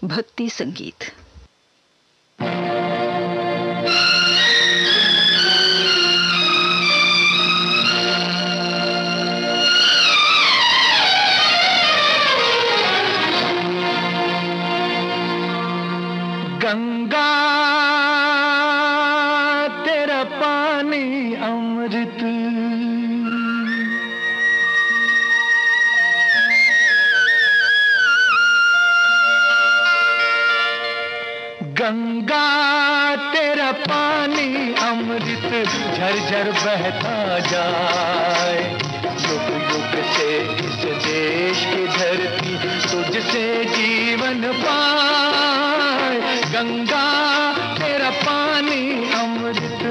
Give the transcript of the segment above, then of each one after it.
भक्ति संगीत। गंगा तेरा पानी अमृत, गंगा तेरा पानी अमृत झरझर बहता जाए। युग युग से इस देश की धरती तुझसे जीवन पाए। गंगा तेरा पानी अमृत।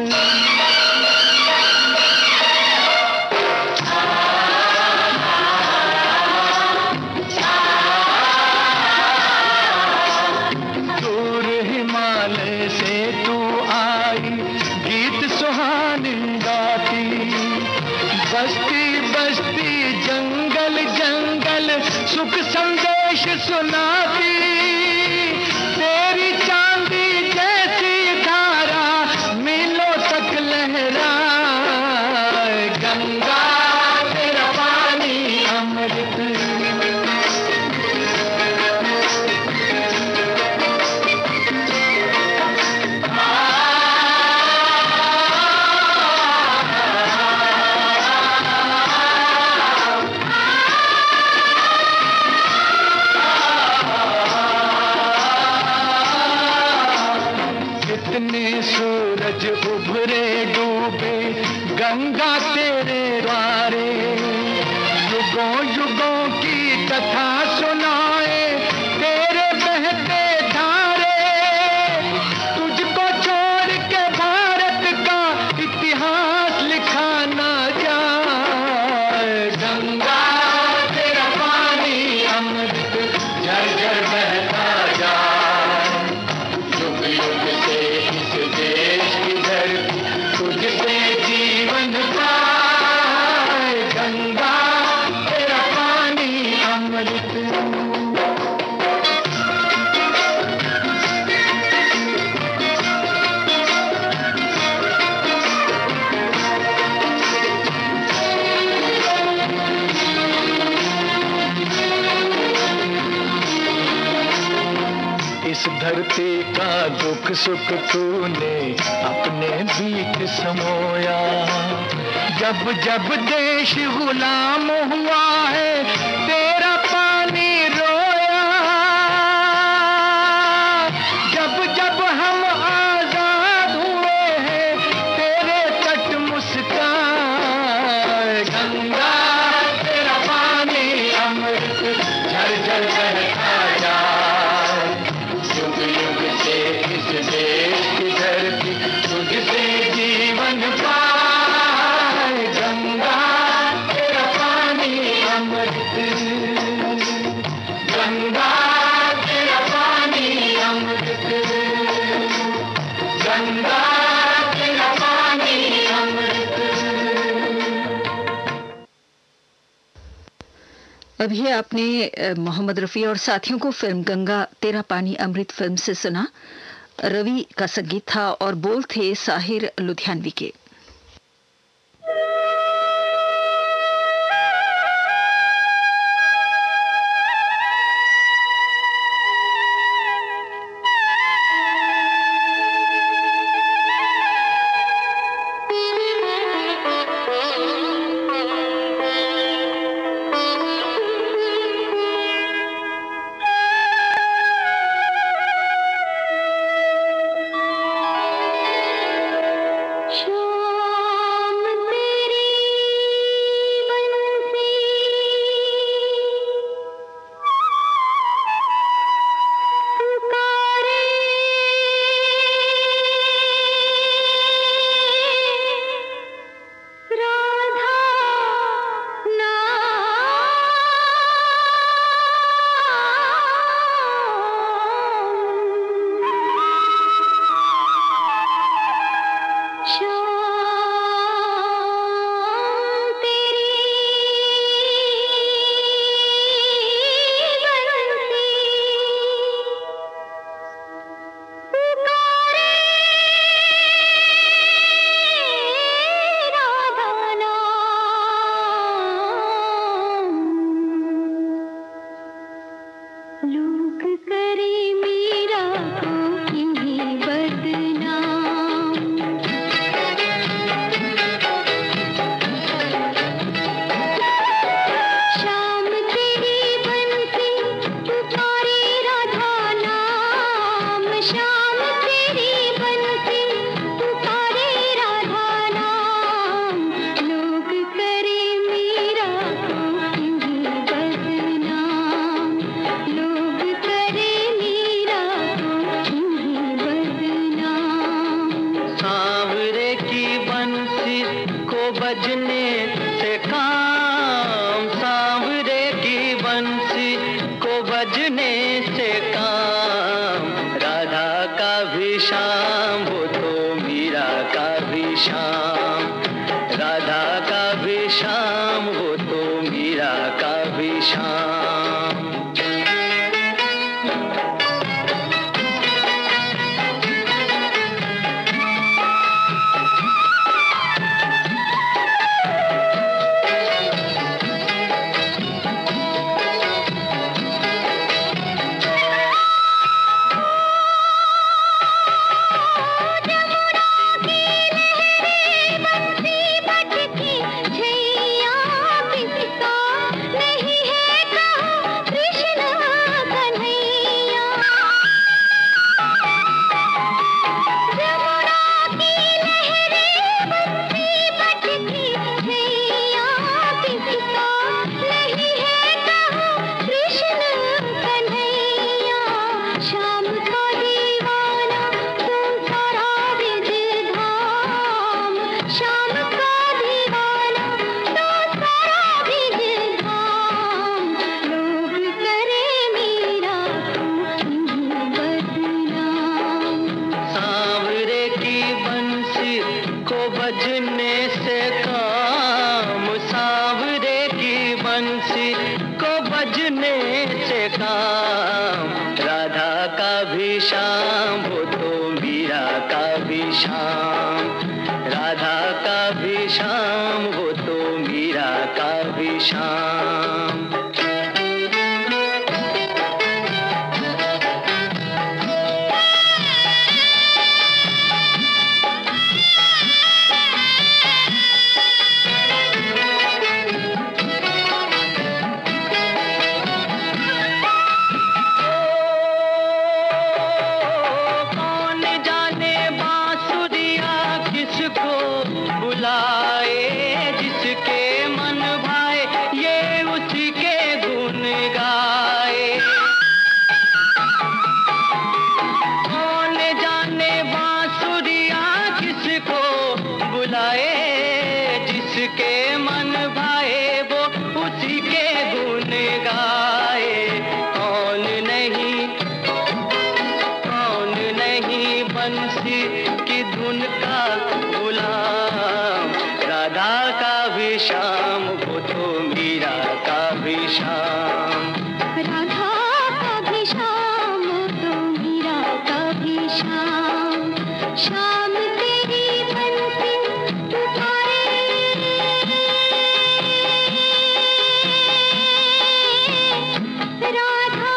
दूर हिमालय से तू आई, गीत सुहानी गाती। बस्ती बस्ती जंगल जंगल सुख संदेश सुनाती। तेरी चांदी जैसी धारा मीलों तक लहराए। गंगा तेरा पानी अमृत। कितने सूरज उभरे डूबे गंगा तेरे द्वारे। युगों युगों की कथा सुनाए तेरे बहते धारे। तुझको छोड़ के भारत का इतिहास लिखा ना जाए। गंगा तेरा पानी अमृत झरझर बहता जाए। युग युग से इस देश की धरती तुझसे जीवन पाए। गंगा तेरा पानी अमृत। इस धरती का दुख सुख तूने अपने बीच समोया। जब जब देश गुलाम हुआ है तेरा पानी रोया। जब जब हम आजाद हुए हैं तेरे तट मुस्काए। गंगा तेरा पानी अमृत झरझर बहता जाए। युग युग से इस देश की धरती तुझसे जीवन पाए। गंगा तेरा पानी अमृत। गंगा तेरा पानी अमृत। गंगा तेरा पानी अमृत। अभी आपने मोहम्मद रफ़ी और साथियों को फिल्म गंगा तेरा पानी अमृत फिल्म से सुना। रवि का संगीत था और बोल थे साहिर लुधियानवी के। Sure. बंसी की धुन का गुलाम, राधा का भी श्याम वो तो मीरा का भी श्याम। राधा का भी श्याम तो मीरा का भी श्याम। श्याम तेरी बंसी पुकारे, राधा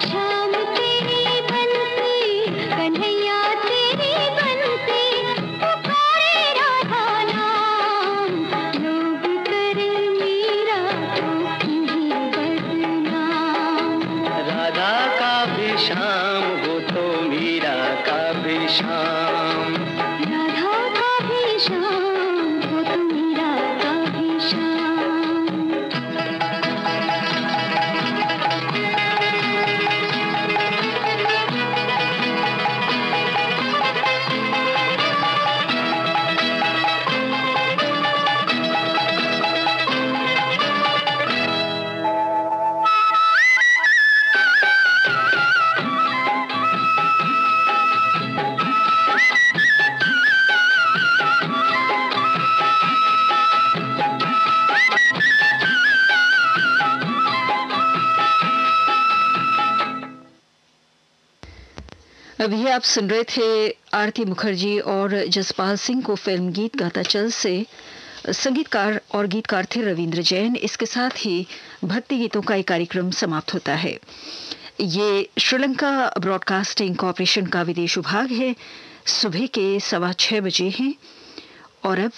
श्याम तेरी बंसी, कन्हैया तेरी बंसी, पुकारे राधा नाम। लोग कर मीरा को नहीं बदनाम। राधा का भी श्याम वो तो मीरा का भी श्याम। राधा का भी श्याम वो तो मीरा का भी श्याम। अभी आप सुन रहे थे आरती मुखर्जी और जसपाल सिंह को फिल्म गीत गाता चल से। संगीतकार और गीतकार थे रविंद्र जैन। इसके साथ ही भक्ति गीतों का एक कार्यक्रम समाप्त होता है। ये श्रीलंका ब्रॉडकास्टिंग कॉरपोरेशन का विदेश विभाग है। सुबह के 6:15 बजे हैं और अब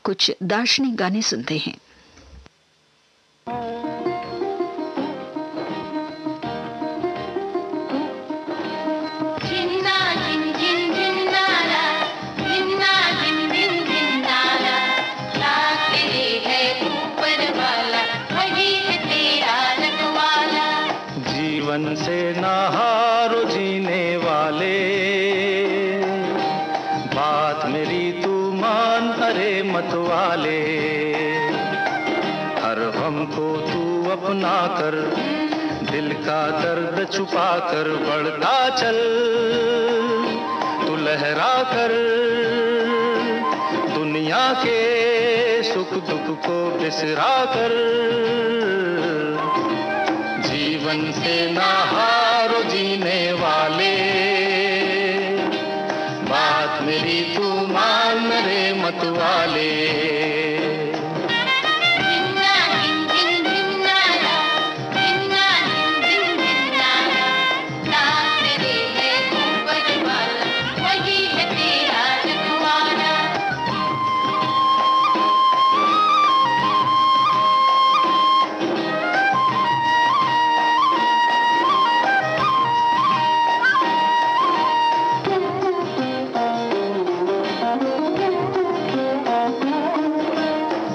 कुछ दार्शनिक गाने सुनते हैं। जिन्ना जिन जिन जिन्नारा, जिन्ना जिन जिन जिन्नारा, लाख तेरे है ऊपर वाला, वही है तेरा रखवाला। जीवन से ना हारो जीने वाले, बात मेरी तू मान अरे मत वाले। हर गम को तू अपना कर, दिल का दर्द छुपा कर बढ़ता चल। तू लहरा कर दुनिया के सुख दुख को बिसरा कर। जीवन से ना हारो जीने वाले, बात मेरी तू मान रे मत वाले। जिन्ना जिन जिन जिन्नारा, जिन्ना जिन जिन जिन्नारा, लाख तेरे है ऊपर वाला, वही है तेरा रखवाला।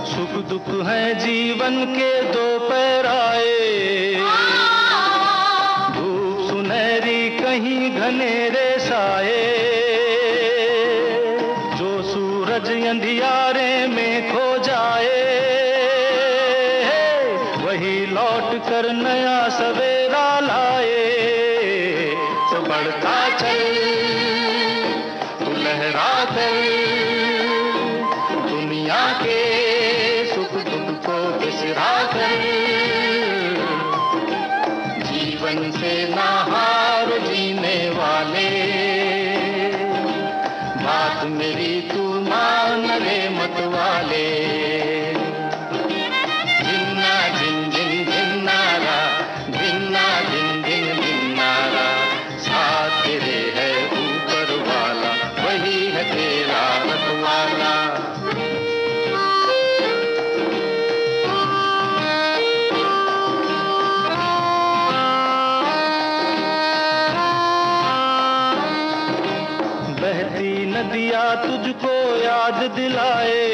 सुख दुख है जीवन के दो पैराए, धूप सुनहरी कहीं घनेरे साए। जो सूरज अंधियारे में खो जाए, वही लौट कर नया सवेरा लाए। तो बढ़ता चल तू लहरा कर दुनिया के सुख दुख को बिसरा कर। जीवन से ना हार जीने वाले, बात मेरी तू मान रे मत वाले। जिन्ना जिन जिन जिन्नारा, जिन्ना जिन जिन जिन्नारा, साथ तेरे है ऊपर वाला, वही है तेरा रखवाला। बहती नदियाँ तुझको याद दिलाए,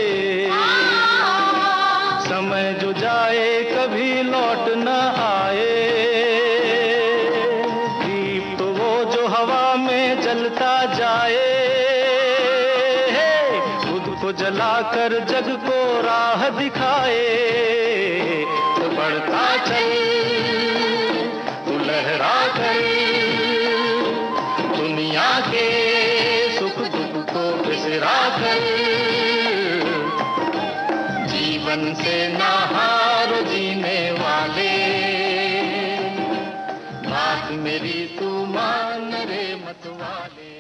समय जो जाए कभी लौट न आए। दीप तो वो जो हवा में जलता जाए, खुद को जलाकर जग को राह दिखाए। तो बढ़ता चल से नहारो जीने वाले, बात मेरी तू मान रे मतवाले।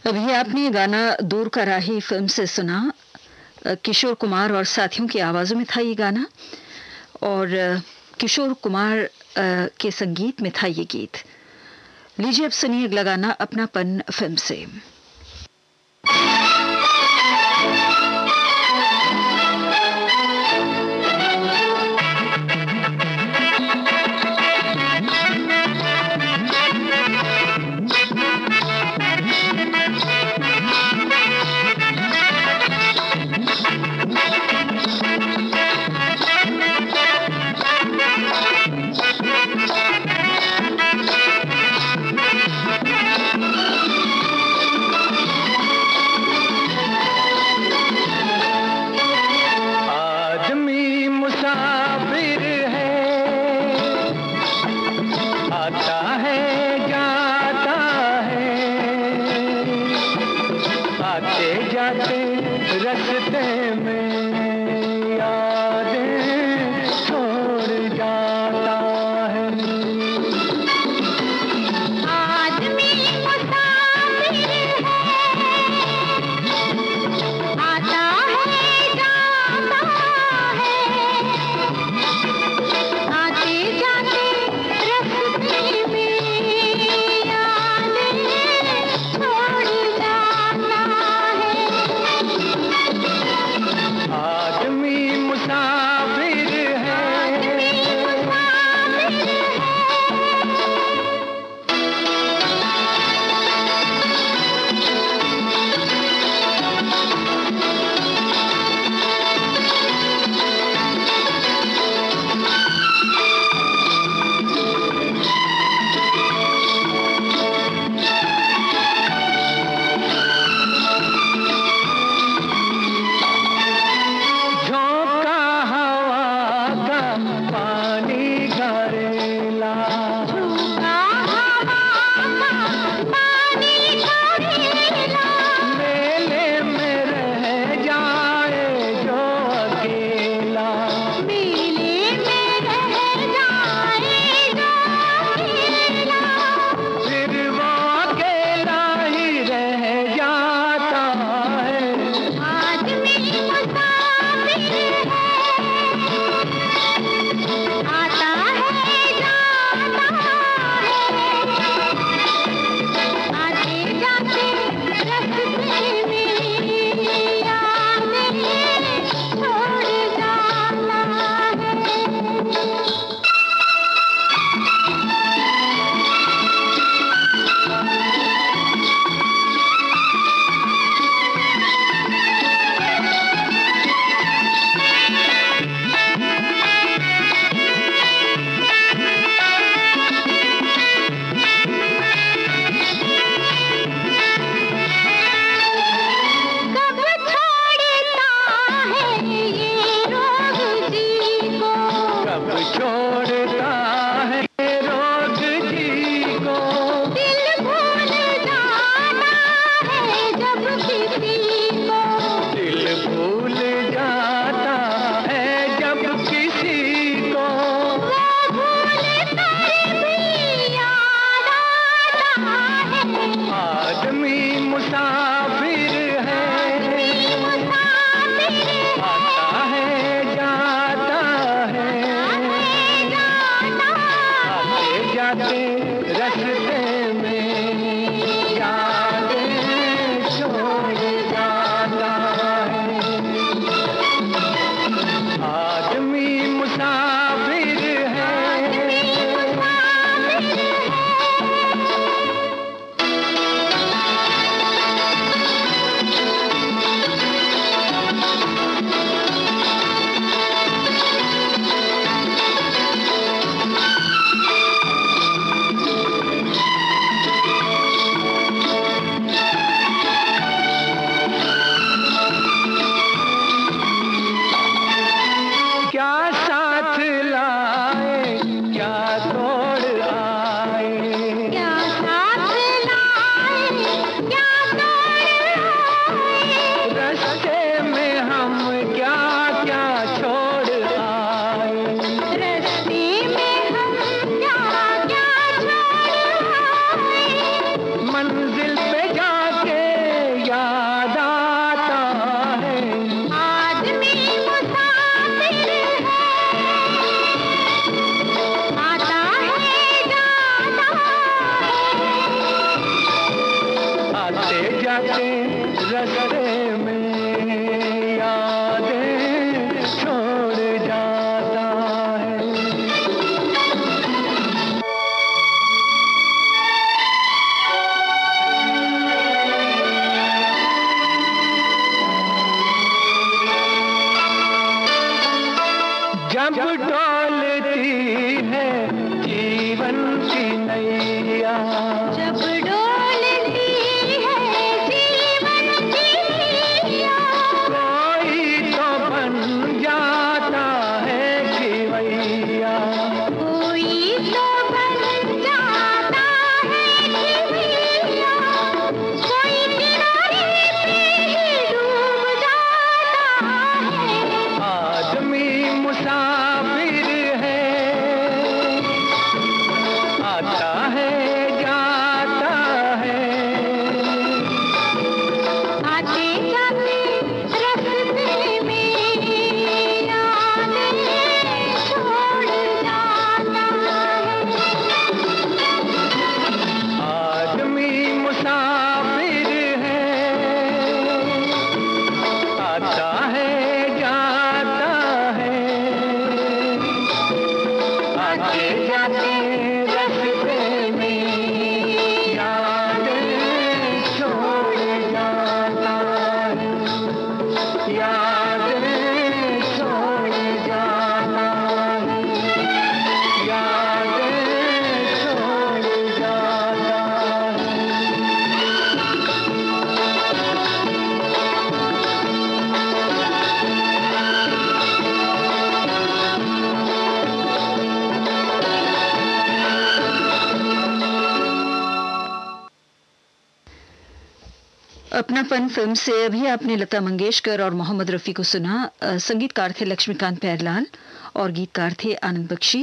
अभी आपने गाना दूर का राही फिल्म से सुना। किशोर कुमार और साथियों की आवाजों में था ये गाना, और किशोर कुमार के संगीत में था ये गीत। लीजिए अब सुनिए अगला गाना अपनापन फिल्म से। जाते रास्ते में यादें छोड़ जाता है। जब डोलती है जीवन की नैया, जब डोलती है जीवन की नैया, कोई तो बन जाता है खिवैया, कोई तो बन जाता है खिवैया, कोई किनारे पे ही डूब जाता है। आदमी मुसाफिर है, आता है जाता है, आते जाते रास्ते में यादें छोड़ जाता है। आदमी मुसाफिर है, आता है जाता है, आते जाते रास्ते में यादें छोड़ जाता है, यादें छोड़ जाता है, यादें छोड़ जाता है। अपनापन फिल्म से अभी आपने लता मंगेशकर और मोहम्मद रफ़ी को सुना। संगीतकार थे लक्ष्मीकांत प्यारेलाल और गीतकार थे आनंद बख्शी।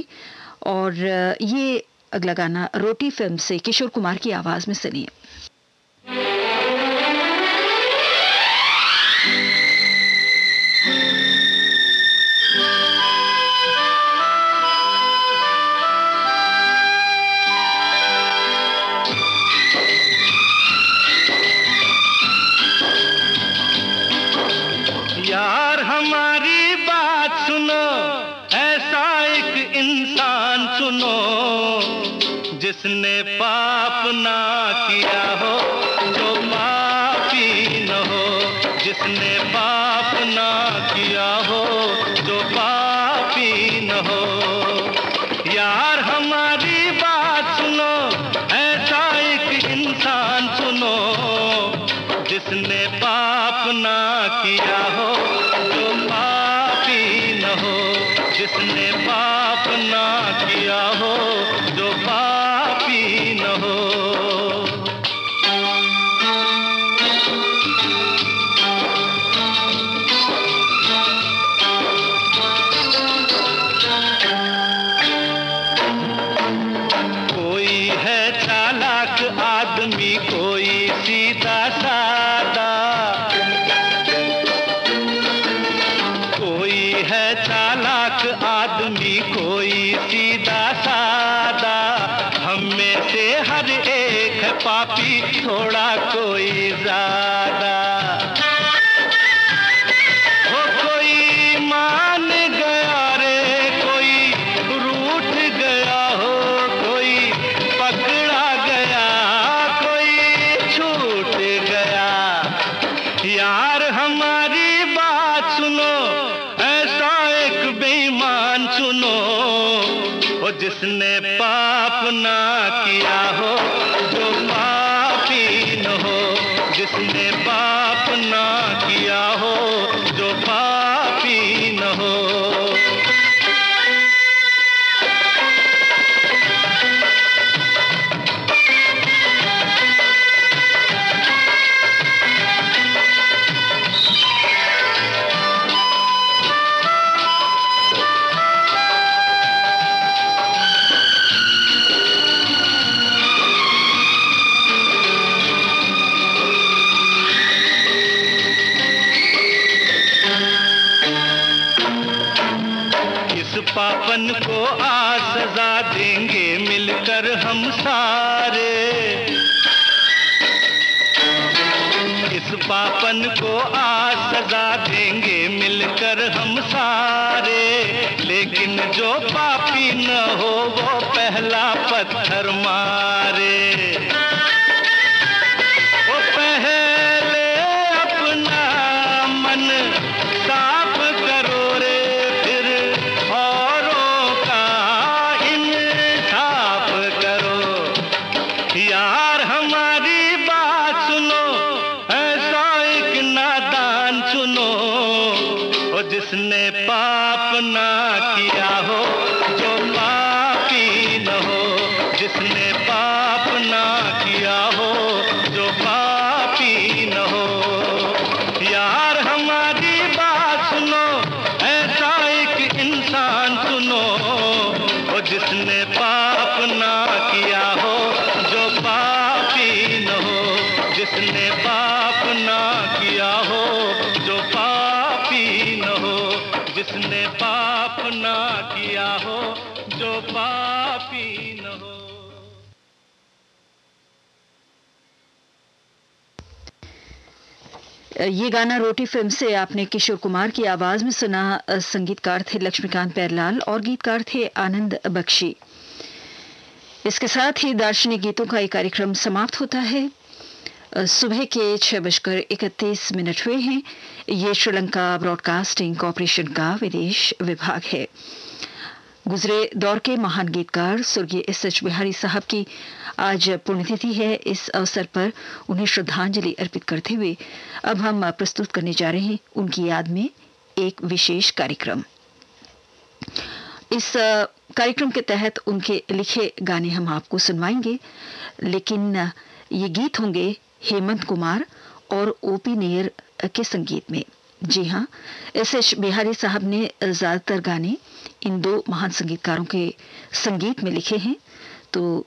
और ये अगला गाना रोटी फिल्म से किशोर कुमार की आवाज में सुनिए। यार हमारी बात सुनो, ऐसा एक इंसान चुनो जिसने पाप ना किया हो, जो पापी न हो, जिसने पाप ना किया हो, जो पापी न हो। यार हमारी बात सुनो, ऐसा एक इंसान चुनो जिसने पाप ना किया हो, जो पापी न हो, जिसने पाप ना किया हो, जो पापी न हो। कोई है चालाक आदमी, कोई सीधा सादा, कोई है चालाक आदमी, कोई सीधा सादा। हम में से हर एक है पापी, थोड़ा कोई ज्यादा। हो कोई मान गया रे, कोई रूठ गया हो, कोई पकड़ा गया, कोई छूट गया। यार हमारी बात सुनो, ऐसा एक बेईमान चुनो, वो जिसने पाप ना किया हो, जो पापी न हो, जिसने पाप ना किया हो, जो पापी न हो। पापन को आज सजा देंगे मिलकर हम सारे। इस पापन को आज सजा देंगे मिलकर हम सारे, लेकिन जो पापी न हो वो पहला पत्थर मारे। वो पहले अपना मन साफ करो रे, फिर औरों का इंसाफ करो। यार हमारी बात सुनो, ऐसा एक नादान चुनो, और जिसने पाप ना किया हो, जो पापी न हो, जिसने पाप ना किया हो, जो पापी न हो। यार हमारी बात सुनो, ऐसा एक इंसान चुनो, और जिसने पाप ना किया हो, जो पापी न हो, जिसने पाप ना किया हो, जो पापी न हो, जिसने पाप ना किया हो, जो पापी न हो। ये गाना रोटी फिल्म से आपने किशोर कुमार की आवाज में सुना। संगीतकार थे लक्ष्मीकांत प्यारेलाल और गीतकार थे आनंद बख्शी। इसके साथ ही दार्शनिक गीतों का ये कार्यक्रम समाप्त होता है। सुबह के 6:31 हुए हैं। ये श्रीलंका ब्रॉडकास्टिंग कॉरपोरेशन का विदेश विभाग है। गुजरे दौर के महान गीतकार स्वर्गीय एस.एच. बिहारी साहब की आज पुण्यतिथि है। इस अवसर पर उन्हें श्रद्धांजलि अर्पित करते हुए अब हम प्रस्तुत करने जा रहे हैं उनकी याद में एक विशेष कार्यक्रम। इस कार्यक्रम के तहत उनके लिखे गाने हम आपको सुनवाएंगे, लेकिन ये गीत होंगे हेमंत कुमार और ओपी नैयर के संगीत में। जी हाँ, एस.एच. बिहारी साहब ने ज्यादातर गाने इन दो महान संगीतकारों के संगीत में लिखे हैं। तो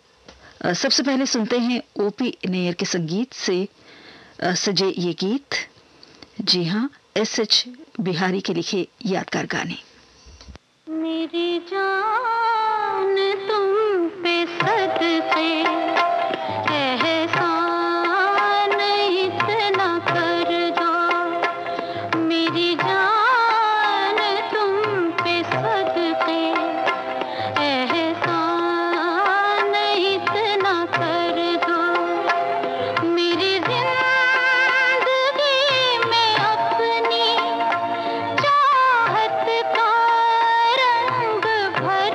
सबसे पहले सुनते हैं ओपी नैयर के संगीत से सजे ये गीत। जी हाँ, एस.एच. बिहारी के लिखे यादगार गाने। मेरी जान तुम पे सदके एहसान इतना कर दो, मेरी जान तुम पे सदके एहसान इतना कर दो। मेरी जिंदगी में अपनी चाहत का रंग भर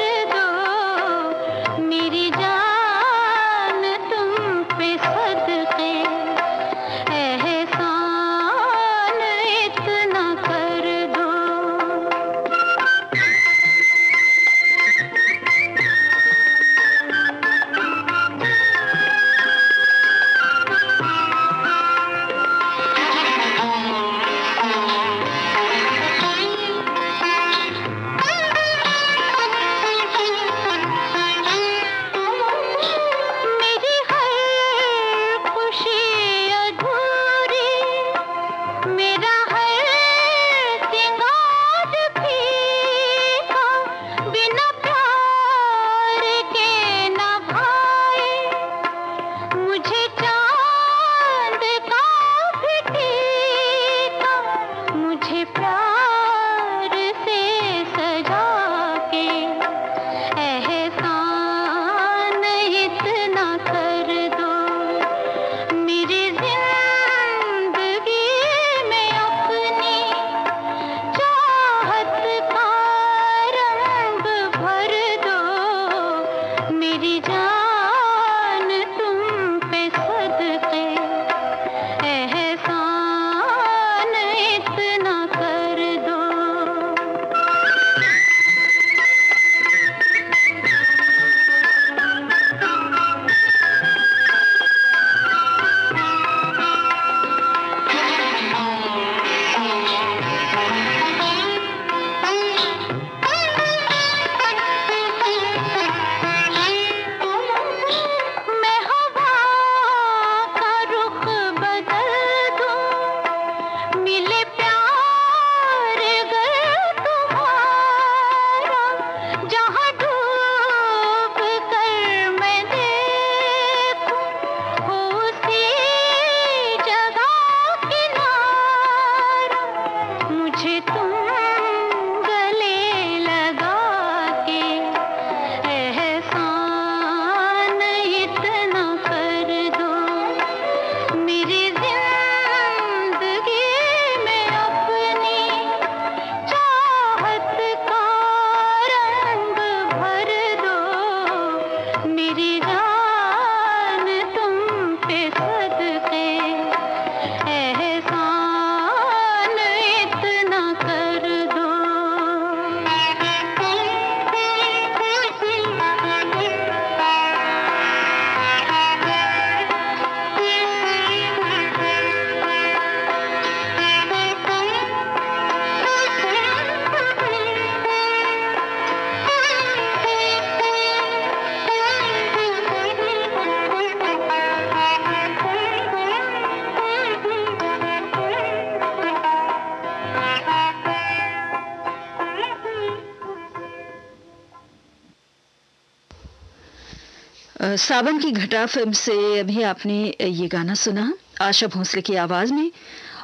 सावन की घटा फिल्म से अभी आपने ये गाना सुना आशा भोसले की आवाज में।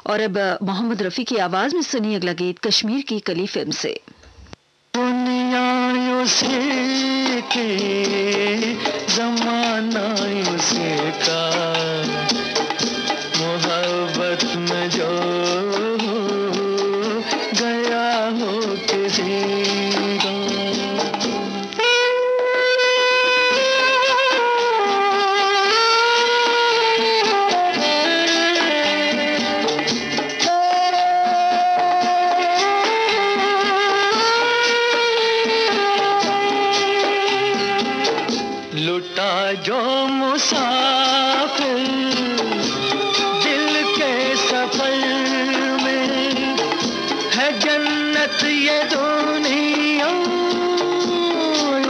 और अब मोहम्मद रफी की आवाज में सुनी अगला गीत कश्मीर की कली फिल्म से। दुनिया से के जमाना से का मोहब्बत में जो गया हो किसी का। लुटा जो मुसाफिर दिल के सफर में है जन्नत ये दुनिया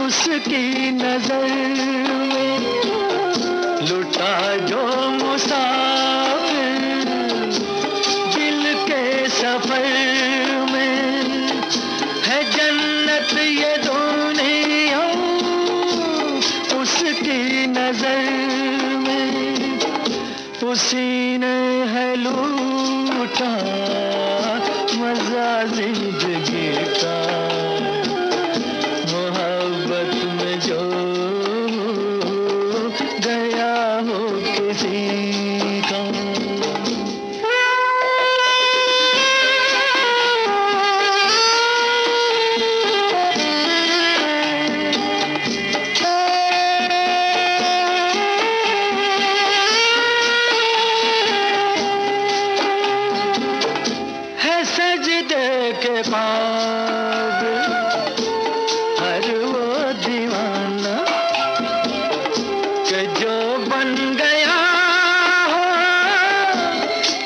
उसकी नजर में। लुटा जो मुसाफिर दिल के सफर में है जन्नत ये दुनिया उसकी नजर में। उसी ने है लूटा मजा जिंदगी का मोहब्बत में जो गया हो किसी का। पाग हर वो दीवाना कि जो बन गया हो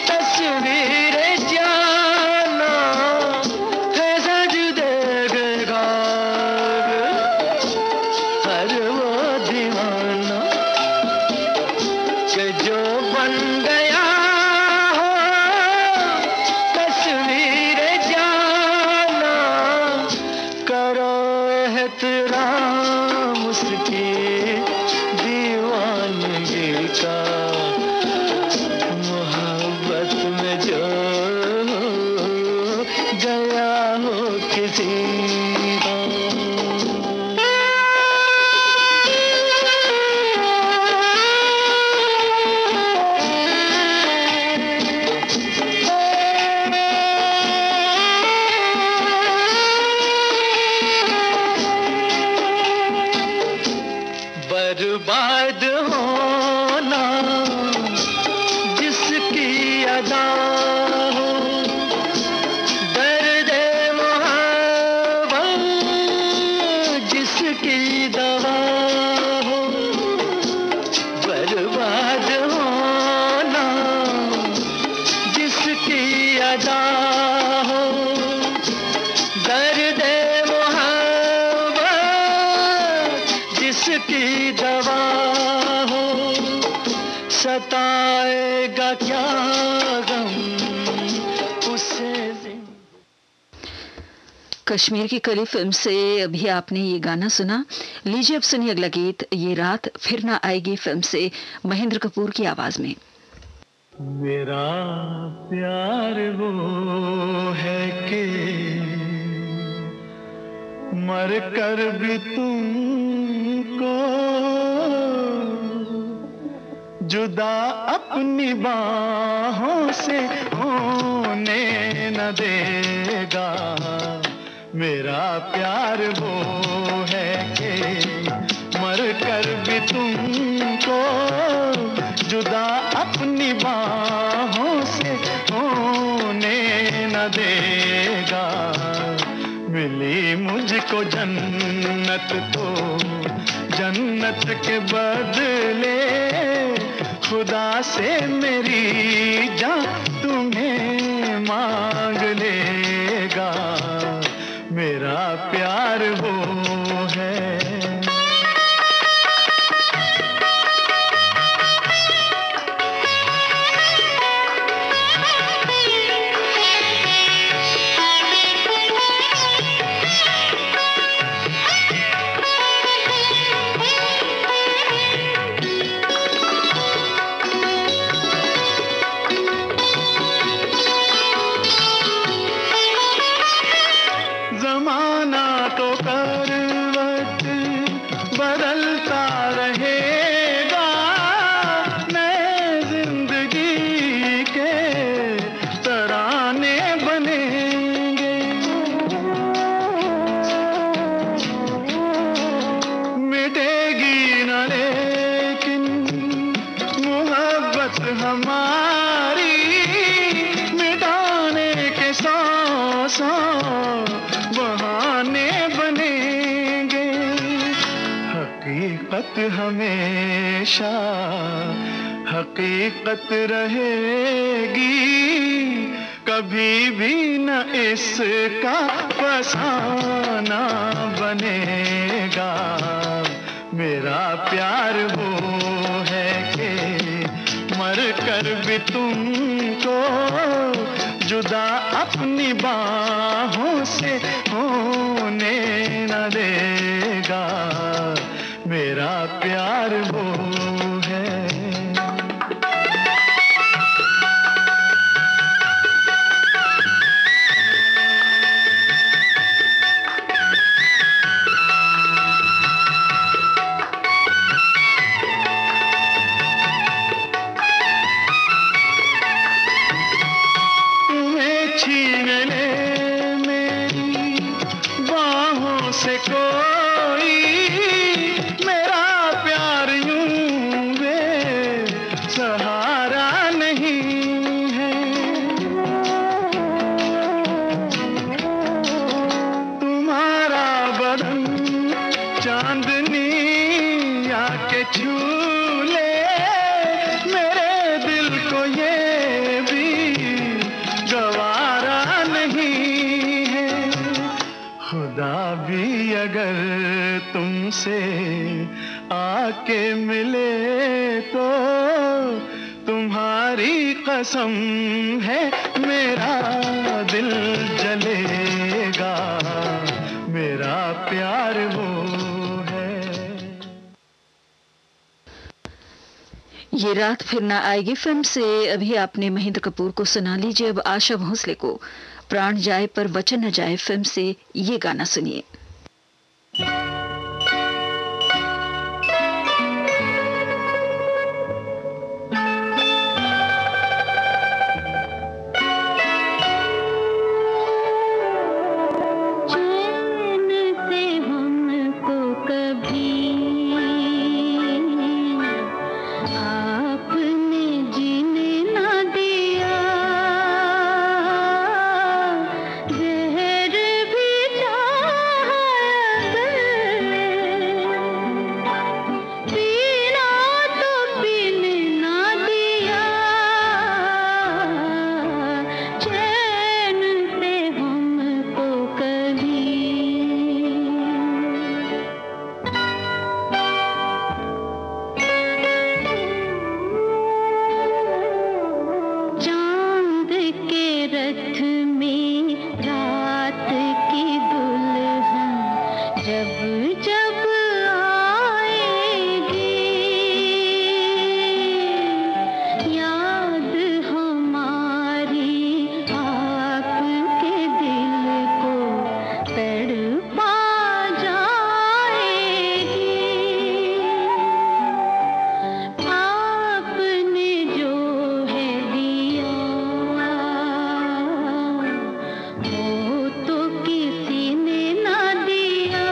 तस्वीर जाना है सजदे के खाब। हर वो दीवाना कि जो बन गया हो तस्वीर एहतराम उसकी दीवानगी का मोहब्बत में जो गया हो किसी का। बर्बाद होना जिसकी अदा हो दर्द मोहब्बत जिसकी दवा हो। बर्बाद होना जिसकी अदा हो दर्द जिसकी दवा हो। सताएगा क्या गम उसे। कश्मीर की कली फिल्म से अभी आपने ये गाना सुना। लीजिए अब सुनिए अगला गीत ये रात फिर ना आएगी फिल्म से महेंद्र कपूर की आवाज में। मेरा प्यार वो है कि मर कर भी तुमको जुदा अपनी बाहों से होने न देगा। मेरा प्यार वो है कि मर कर भी तुमको जुदा अपनी बाहों से होने न देगा। मिली मुझको जन्नत तो जन्नत के बदले खुदा से मेरी जान तुम्हें मांग लेगा। मेरा प्यार वो है। मोहब्बत हमेशा हकीकत रहेगी, कभी भी न इसका फसाना बनेगा। मेरा प्यार वो है कि मर कर भी तुमको जुदा अपनी बाहों से होने न देगा। मेरा प्यार वो है। तुम्हें छीन ले मेरी बाहों से कोई, मेरा प्यार यूं बेसहारा नहीं है। तुम्हारा बदन चांदनी आके छू ले, मेरे दिल को ये भी गवारा नहीं है। खुदा भी अगर तुमसे आके मिले तो तुम्हारी कसम है मेरा दिल जलेगा। मेरा प्यार वो है। ये रात फिर ना आएगी फिल्म से अभी आपने महेंद्र कपूर को सुना। लीजिए अब आशा भोसले को प्राण जाए पर वचन न जाए फिल्म से ये गाना सुनिए। चैन से हमको कभी आपने जीने ना दिया, जहर भी चाहा अगर पीना तो पीने ना दिया। चैन से हमको कभी चांद के रथ में रात की दुल्हन जब जब आएगी, याद हमारी आपके दिल को तड़पा जाएगी। आपने जो है दिया वो तो किसी ने ना दिया।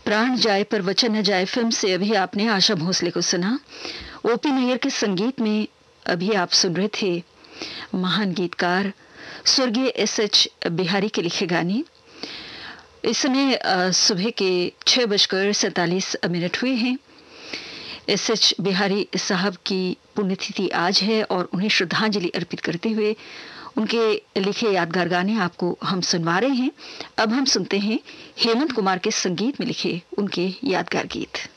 प्राण जाए पर वचन न जाए फिल्म से अभी आपने आशा भोसले को सुना। ओपी नैयर के संगीत में अभी आप सुन रहे थे महान गीतकार स्वर्गीय एस.एच. बिहारी के लिखे गाने। इस समय सुबह के 6:47 हुए हैं। एस.एच. बिहारी साहब की पुण्यतिथि आज है और उन्हें श्रद्धांजलि अर्पित करते हुए उनके लिखे यादगार गाने आपको हम सुनवा रहे हैं। अब हम सुनते हैं हेमंत कुमार के संगीत में लिखे उनके यादगार गीत।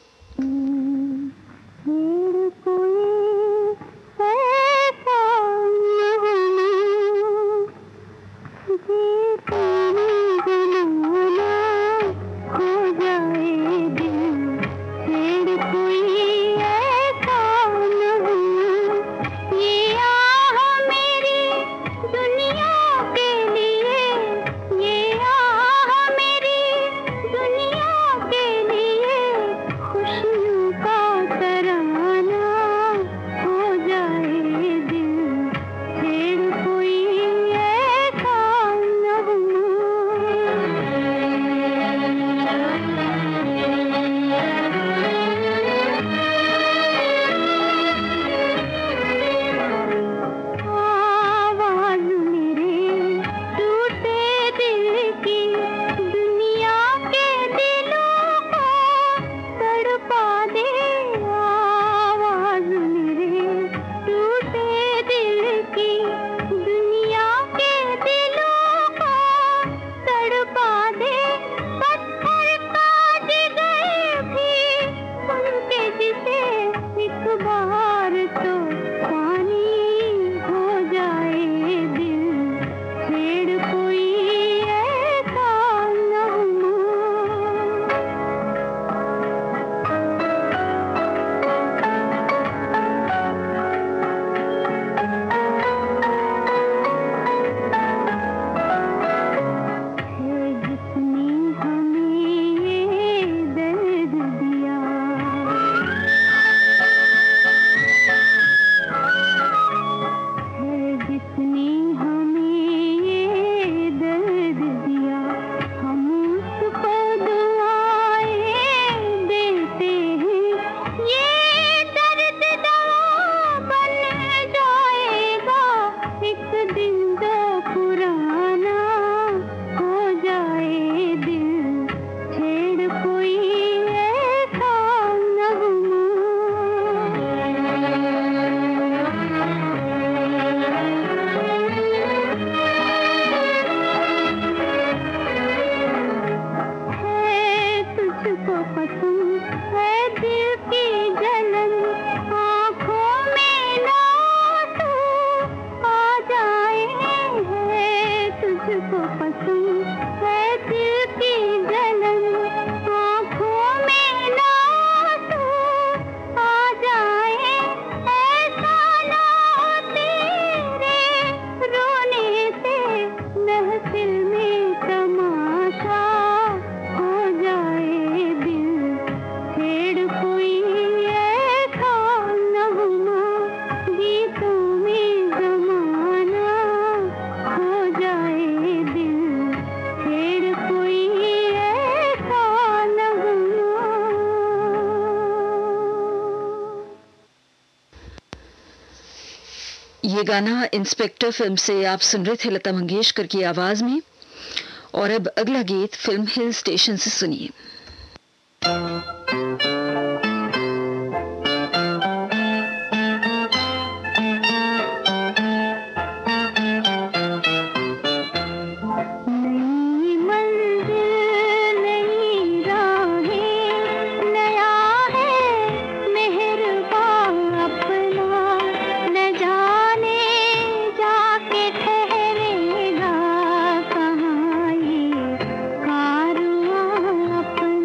ये गाना इंस्पेक्टर फिल्म से आप सुन रहे थे लता मंगेशकर की आवाज में। और अब अगला गीत फिल्म हिल स्टेशन से सुनिए। अपना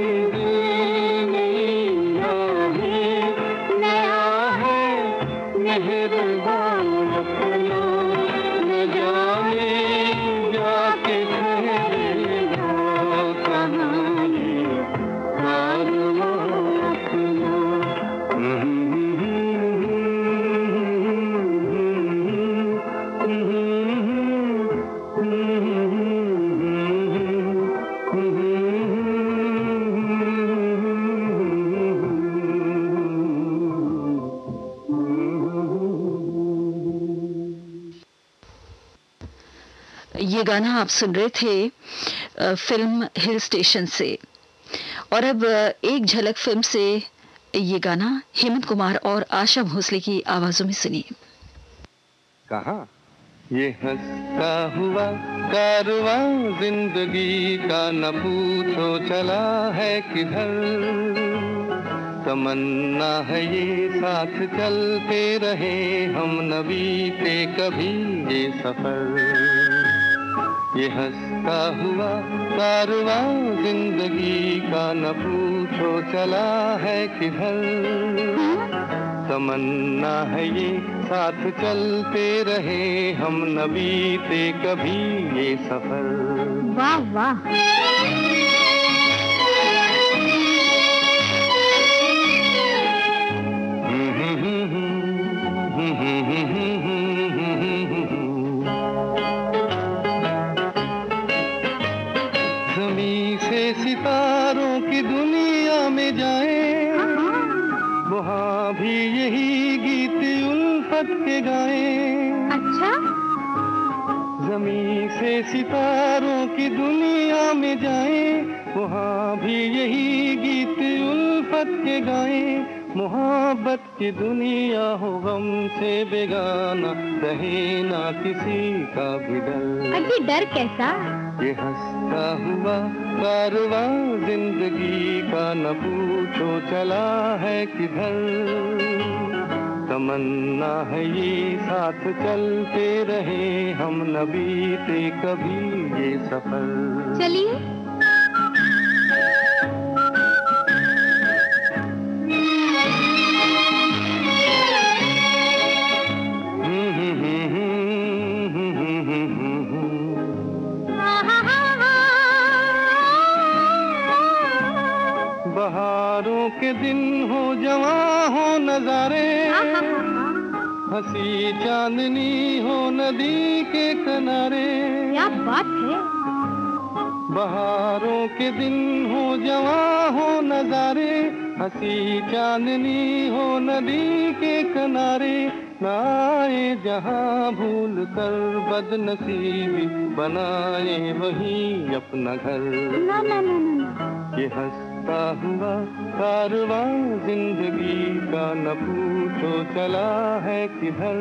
मंजिल नैया है, नया है मेहरबान अपना, न जाने जाके ठहरेगा कहाँ ये कारवां अपना। ये गाना आप सुन रहे थे फिल्म हिल स्टेशन से। और अब एक झलक फिल्म से ये गाना हेमंत कुमार और आशा भोसले की आवाजों में सुनिए। कहाँ ये हंसता हुआ कारवां जिंदगी का, न पूछो चला है किधर। तमन्ना है ये साथ चलते रहे हम, न बीते कभी ये सफर। ये हंसता हुआ कारवां जिंदगी का, न पूछो चला है किधर। तमन्ना है ये साथ चलते रहे हम, न बीते कभी ये सफर। वाह वाह। ज़मीं से सितारों की दुनिया में जाए, वहाँ भी यही गीत उल्फत के गाए। अच्छा, ज़मीं से सितारों की दुनिया में जाए, वहाँ भी यही गीत उल्फत के गाए। मोहब्बत की दुनिया हो गम से बेगाना, रहे ना किसी का भी डर। अभी डर कैसा? ये हंसता हुआ कारवां जिंदगी का, न पूछो चला है किधर। तमन्ना है ये साथ चलते रहे हम, न बीते कभी ये सफर। चलिए। बहारों के दिन हो जवां हो नजारे, हंसी चांदनी हो नदी के किनारे। क्या बात है। बहारों के दिन हो जवां हो नजारे, हंसी चांदनी हो नदी के किनारे। ना आए जहां भूल कर बदनसीबी, बनाए वही अपना घर। ना ना ना ना। ये हंसता हुआ कारवां जिंदगी का, न पूछो चला है किधर।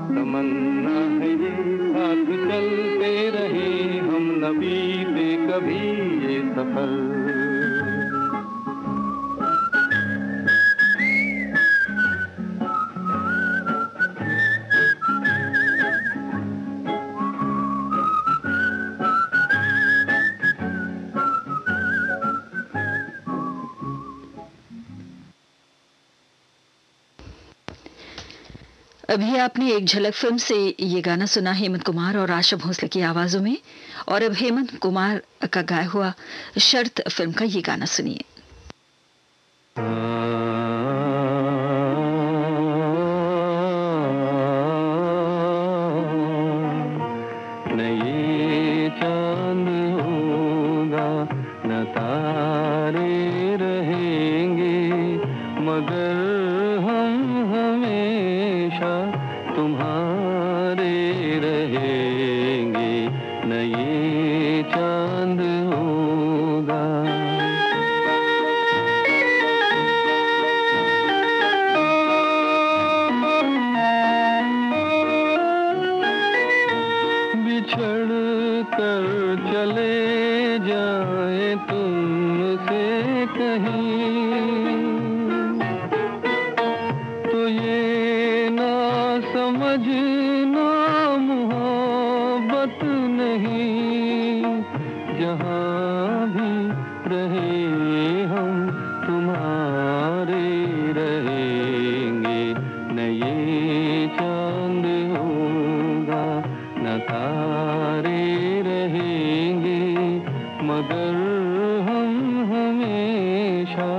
तमन्ना है ये साथ चलते रहे हम, न बीते कभी ये सफर। अभी आपने एक झलक फिल्म से ये गाना सुना हेमंत कुमार और आशा भोसले की आवाजों में। और अब हेमंत कुमार का गाया हुआ शर्त फिल्म का ये गाना सुनिए। न ये चांद होगा, न तारे रहेंगे, मगर हम हमेशा तुम्हारे रहेंगे। न ये चांद होगा। बिछड़ कर चले जाए तुमसे कहीं, तो ये ना समझना मोहब्बत नहीं। जहाँ भी रह रहे हम तुम्हारे रहेंगे, न ये चांद होगा न तारे रहेंगे, मगर हम हमेशा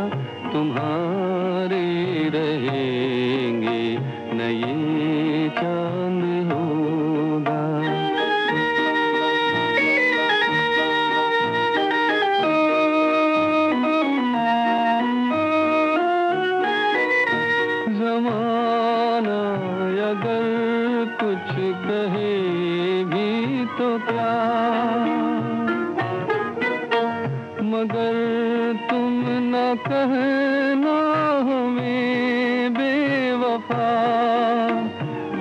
तुम्हारे रहेंगे, न ये चांद होगा। ज़माना अगर कुछ कहे भी तो क्या, मगर तुम न कहना हमें बेवफा,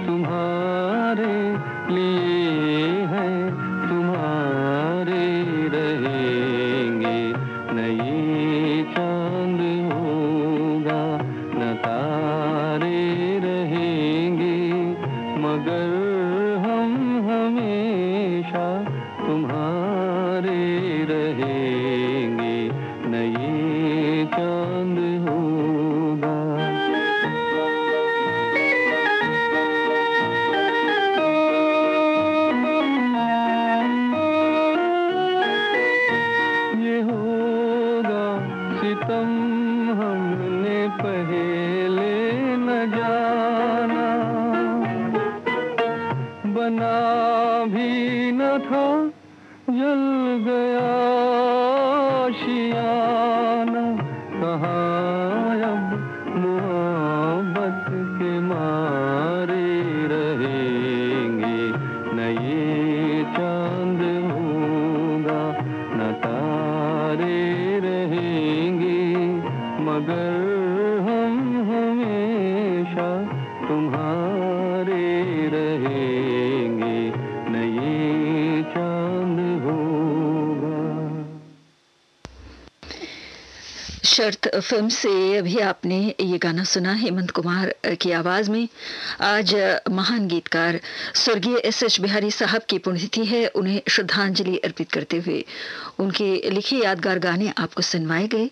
तुम्हारे लिए है तुम्हारे रहेंगे, न ये चांद होगा न तारे रहेंगे, मगर हम हमेशा तुम्हारे रहेंगे, न ये चांद होगा। ये होगा सितम हमने पहले न जाना, बना भी न था जल गया आशियाना, कहाँ अब मोहब्बत के मारे रहेंगे, न ये चांद होगा न तारे रहेंगे, मगर हम हमेशा तुम्हारे रहेंगे, न ये चांद होगा। शर्त फिल्म से अभी आपने ये गाना सुना हेमंत कुमार की आवाज में। आज महान गीतकार स्वर्गीय एस.एच. बिहारी साहब की पुण्यतिथि है। उन्हें श्रद्धांजलि अर्पित करते हुए उनके लिखे यादगार गाने आपको सुनवाए गए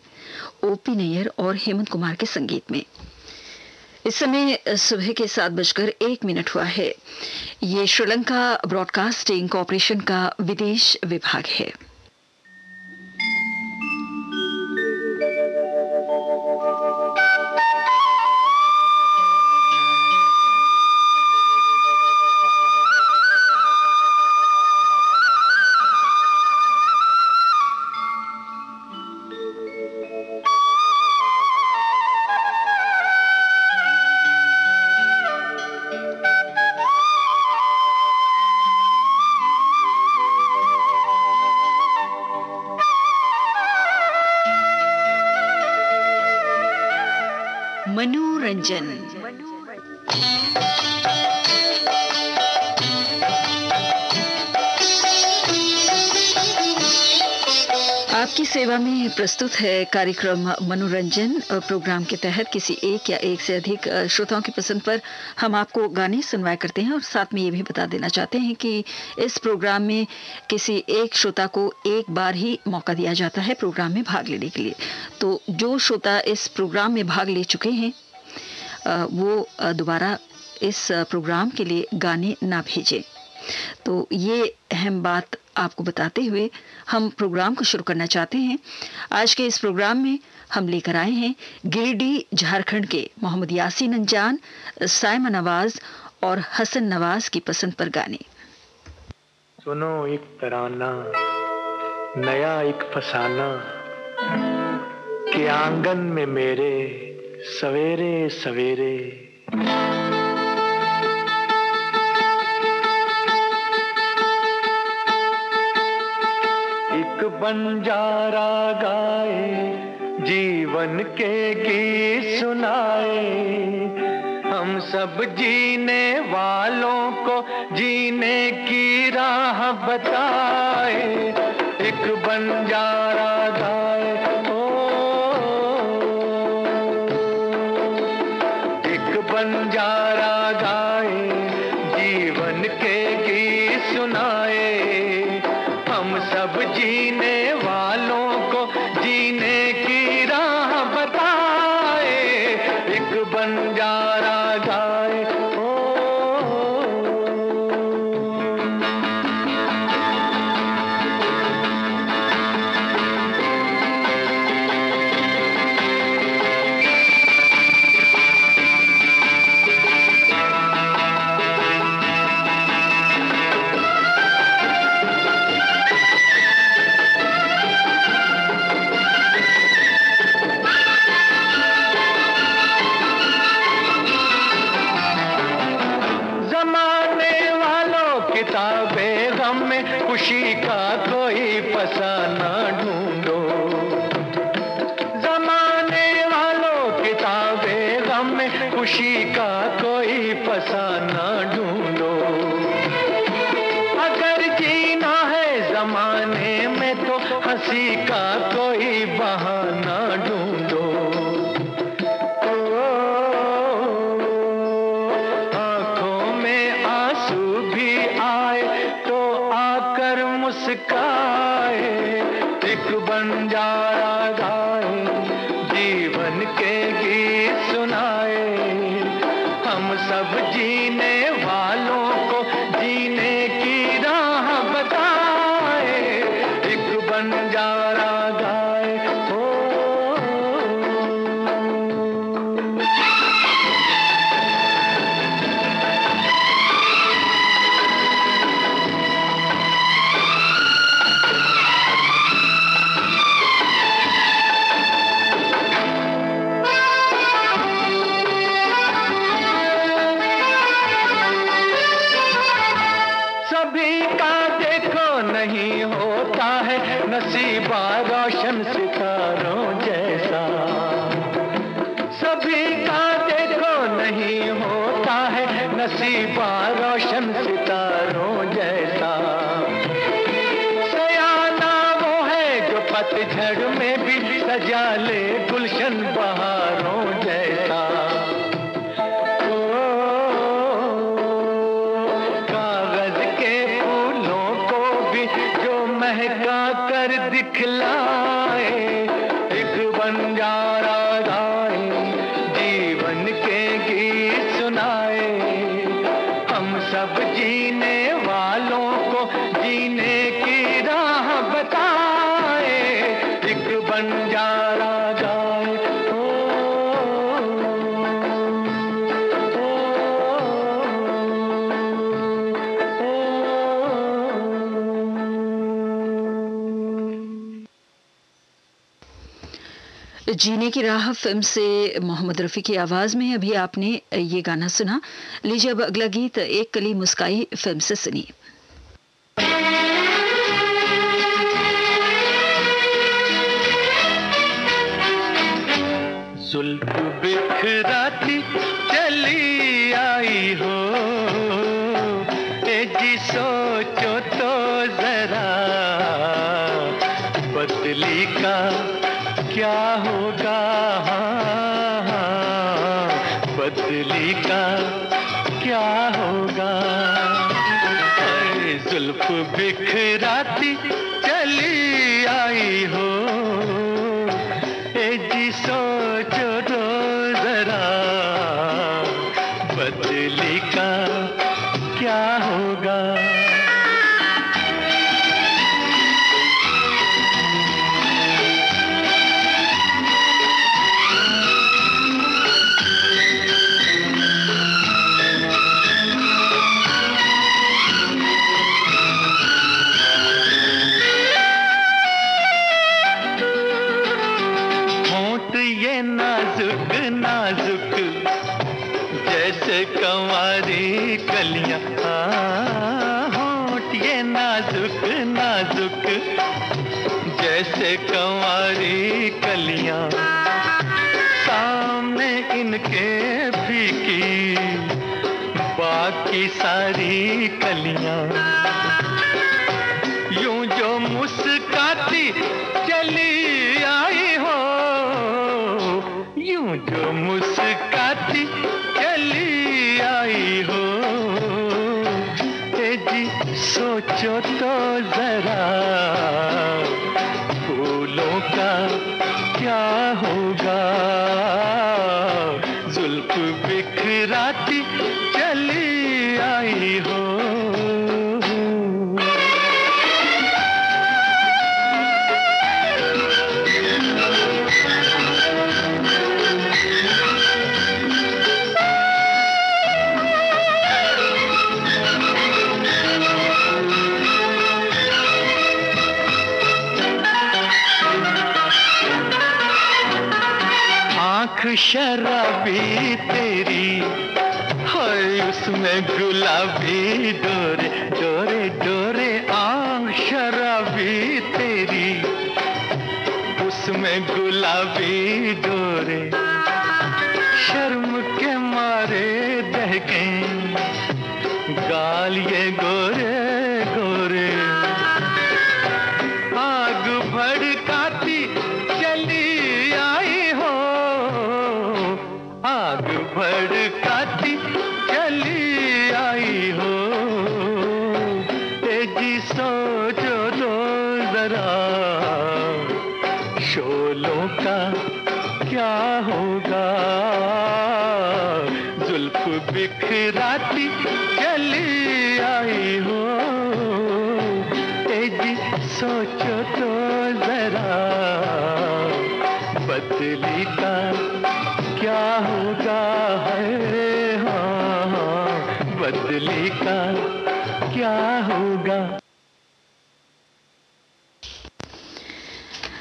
ओपी नैयर और हेमंत कुमार के संगीत में। इस समय सुबह के 7:01 हुआ है। ये श्रीलंका ब्रॉडकास्टिंग कॉरपोरेशन का विदेश विभाग है। मनोरंजन। आपकी सेवा में प्रस्तुत है कार्यक्रम मनोरंजन। प्रोग्राम के तहत किसी एक या एक से अधिक श्रोताओं की पसंद पर हम आपको गाने सुनवाया करते हैं और साथ में ये भी बता देना चाहते हैं कि इस प्रोग्राम में किसी एक श्रोता को एक बार ही मौका दिया जाता है प्रोग्राम में भाग लेने के लिए। तो जो श्रोता इस प्रोग्राम में भाग ले चुके हैं वो दोबारा इस प्रोग्राम के लिए गाने ना भेजें। तो ये अहम बात आपको बताते हुए हम प्रोग्राम को शुरू करना चाहते हैं। आज के इस प्रोग्राम में हम लेकर आए हैं गिरिडीह झारखंड के मोहम्मद यासीन अंजान, साइमन नवाज और हसन नवाज की पसंद पर गाने। सुनो एक तराना नया एक फसाना के आंगन में मेरे सवेरे सवेरे एक बंजारा गाए जीवन के गीत सुनाए, हम सब जीने वालों को जीने की राह बताए। एक बंजारा गाए एक बंजारा गाए जीवन के गीत सुनाए, हम सब जीने वालों को जीने उजाले गुलशन बहारों जैसा। कागज के फूलों को भी जो महका कर दिखलाए, एक बंजारा गाए, जीवन के गीत सुनाए, हम सब जीने वालों को जीने की राह बताए, एक बंजारा गाए। जीने की राह फिल्म से मोहम्मद रफ़ी की आवाज में अभी आपने ये गाना सुना। लीजिए अब अगला गीत एक कली मुस्काई फिल्म से सुनिए। जुल्फ बिखराती चली आई हो, ए जी सोचो तो जरा, बदली का क्या होगा, बदली का क्या होगा। अरे जुल्फ बिखराती चली आई हो, ए जी सोचो तो जरा, बदली का क्या होगा। नाजुक नाजुक जैसे कंवारी कलियां, होंठ ये नाजुक नाजुक जैसे कंवारी कलियां, सामने इनके फीकी बाकी सारी कलियां, यूं जो मुस्काती चली आई हो, यूं जो मुस्काती चली आई हो, ए जी सोचो तो जरा, फूलों का क्या होगा। जुल्फ बिखराती चली आई हो। शराबी तेरी है, उसमें गुलाबी डोरे डोरे डोरे, आँख शराबी तेरी उसमें गुलाबी डोरे, शर्म के मारे दहके गाल ये गोरे गोरे, आग भड़काती चली आई हो, आग भड़काती चली आई हो, तेजी सोचो तो जरा, शोलों का क्या होगा। जुल्फ बिखराती चली आई हो, तेजी सोचो तो जरा, बदली का क्या होगा है, हाँ बदली का क्या होगा।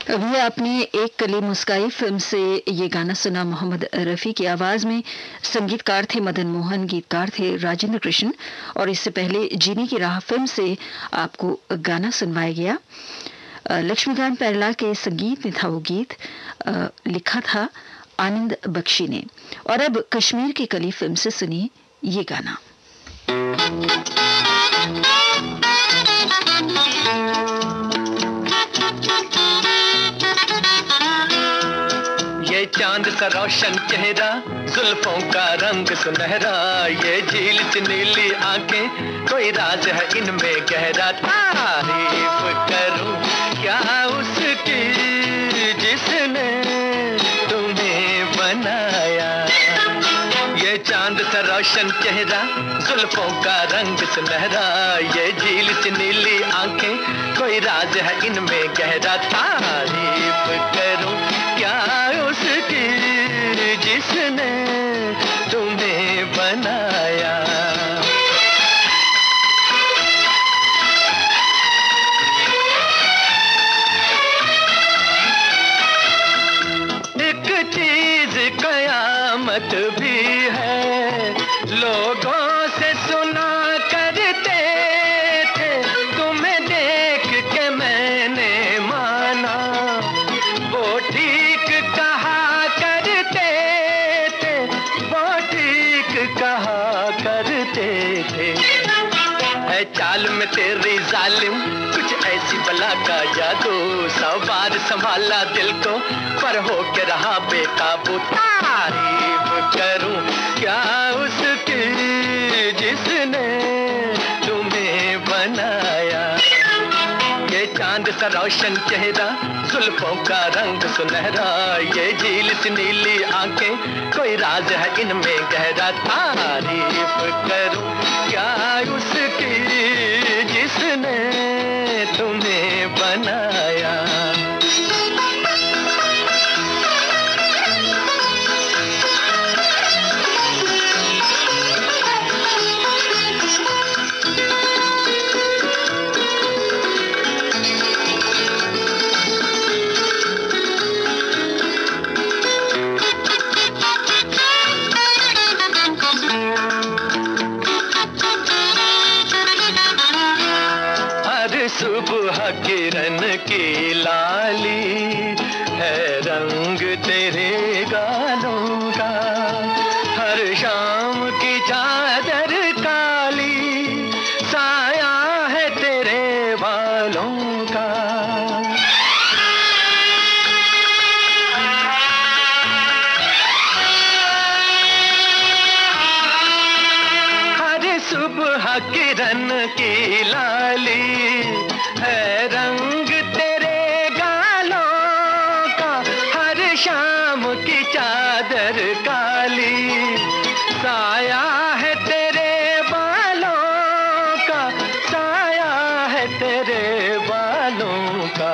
अभी आपने एक कली मुस्काई फिल्म से ये गाना सुना मोहम्मद रफ़ी की आवाज में। संगीतकार थे मदन मोहन, गीतकार थे राजेंद्र कृष्ण, और इससे पहले जीने की राह फिल्म से आपको गाना सुनवाया गया। लक्ष्मीकांत पैरला के संगीत में था वो गीत, लिखा था आनंद बख्शी ने। और अब कश्मीर की कली फिल्म से सुनिए ये गाना। चांद सा रोशन चेहरा, जुल्फों का रंग सुनहरा, ये झील सी नीली आंखें, कोई राज है इनमें गहरा। तारीफ करूं क्या उसकी जिसने तुम्हें बनाया। ये चांद सा रोशन चेहरा, जुल्फों का रंग सुनहरा, ये झील सी नीली आंखें, कोई राज है इनमें गहरा। तारीफ करूं क्या उसकी जिसने तुम्हें बनाया। एक चीज कयामत भी है, लोगों से सुना करते थे, तुम्हें देख के मैंने माना, वो ठीक कहा करते थे, वो ठीक कहा करते थे। है चाल में तेरी जालिम कुछ ऐसी बला का जादू, 100 बार संभाला दिल को पर हो के रहा बेकाबू। तारीफ करूं क्या उसकी जिसने तुम्हें बनाया। ये चांद सा रोशन चेहरा, जुल्फों का रंग सुनहरा, ये झील सी नीली आंखें, कोई राज है इनमें गहरा। तारीफ करूं क्या उसकी जिसने तुम्हें बनाया। सुबह किरण की लाली है रंग तेरे गालों का, हर शाम की चादर काली साया है तेरे बालों का। हर सुबह किरण की लाली है रंग तेरे गालों का, हर शाम की चादर काली साया है तेरे बालों का, साया है तेरे बालों का।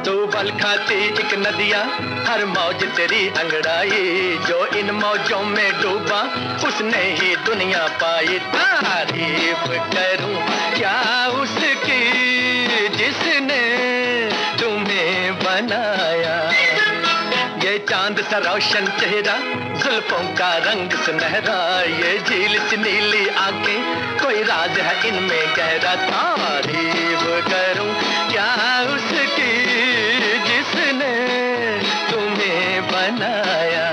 तू बल खाती एक नदिया, हर मौज तेरी अंगड़ाई, जो इन मौजों में डूबा उसने ही दुनिया पाई। तारीफ करूं क्या उसकी जिसने तुम्हें बनाया। ये चांद सा रोशन चेहरा, जुल्फों का रंग सुनहरा, ये झील सी नीली आंखें, कोई राज है इनमें गहरा। तारीफ करूं क्या उसकी जिसने तुम्हें बनाया।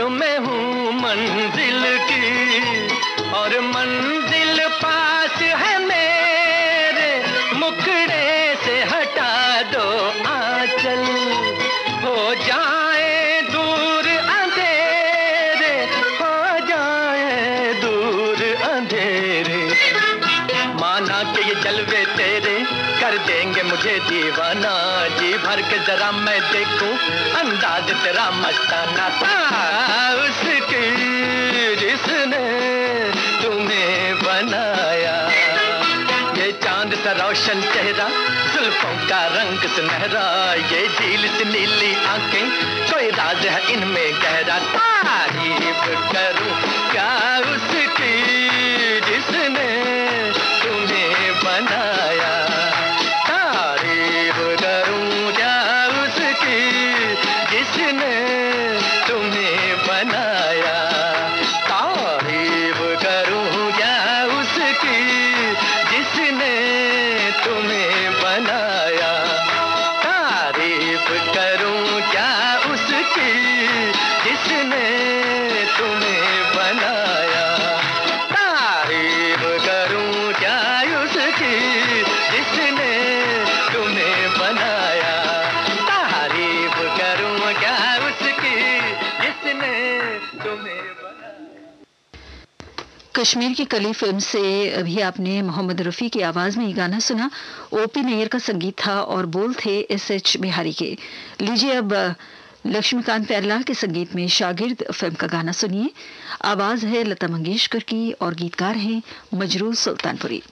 मैं हूँ मंजिल की और मंजिल पास है मेरे, मुखड़े से हटा दो आंचल, हो जाए दूर अंधेरे, हो जाए दूर अंधेरे। माना कि ये जलवे तेरे कर देंगे मुझे दीवाना, जी भर के जरा मैं देखूं अंदाज तेरा मस्ताना। उसकी जिसने तुम्हें बनाया। ये चांद सा रोशन चेहरा, जुल्फों का रंग सुनहरा, ये झील सी नीली आंखें, कोई राज है इनमें गहरा। तारीफ करूं क्या उसकी जिसने तुम्हें बनाया। तारीफ करूं क्या उसकी जिसने तुम्हें बनाया। तारीफ करूं क्या उसकी जिसने तुम्हें बनाया। तारीफ करूं क्या उसकी जिसने तुम्हें बनाया। कश्मीर की कली फिल्म से अभी आपने मोहम्मद रफ़ी की आवाज में ये गाना सुना। ओपी नैयर का संगीत था और बोल थे एस.एच. बिहारी के। लीजिए अब लक्ष्मीकांत प्यारेलाल के संगीत में शागिर्द फिल्म का गाना सुनिए। आवाज है लता मंगेशकर की और गीतकार हैं मजरूर सुल्तानपुरी।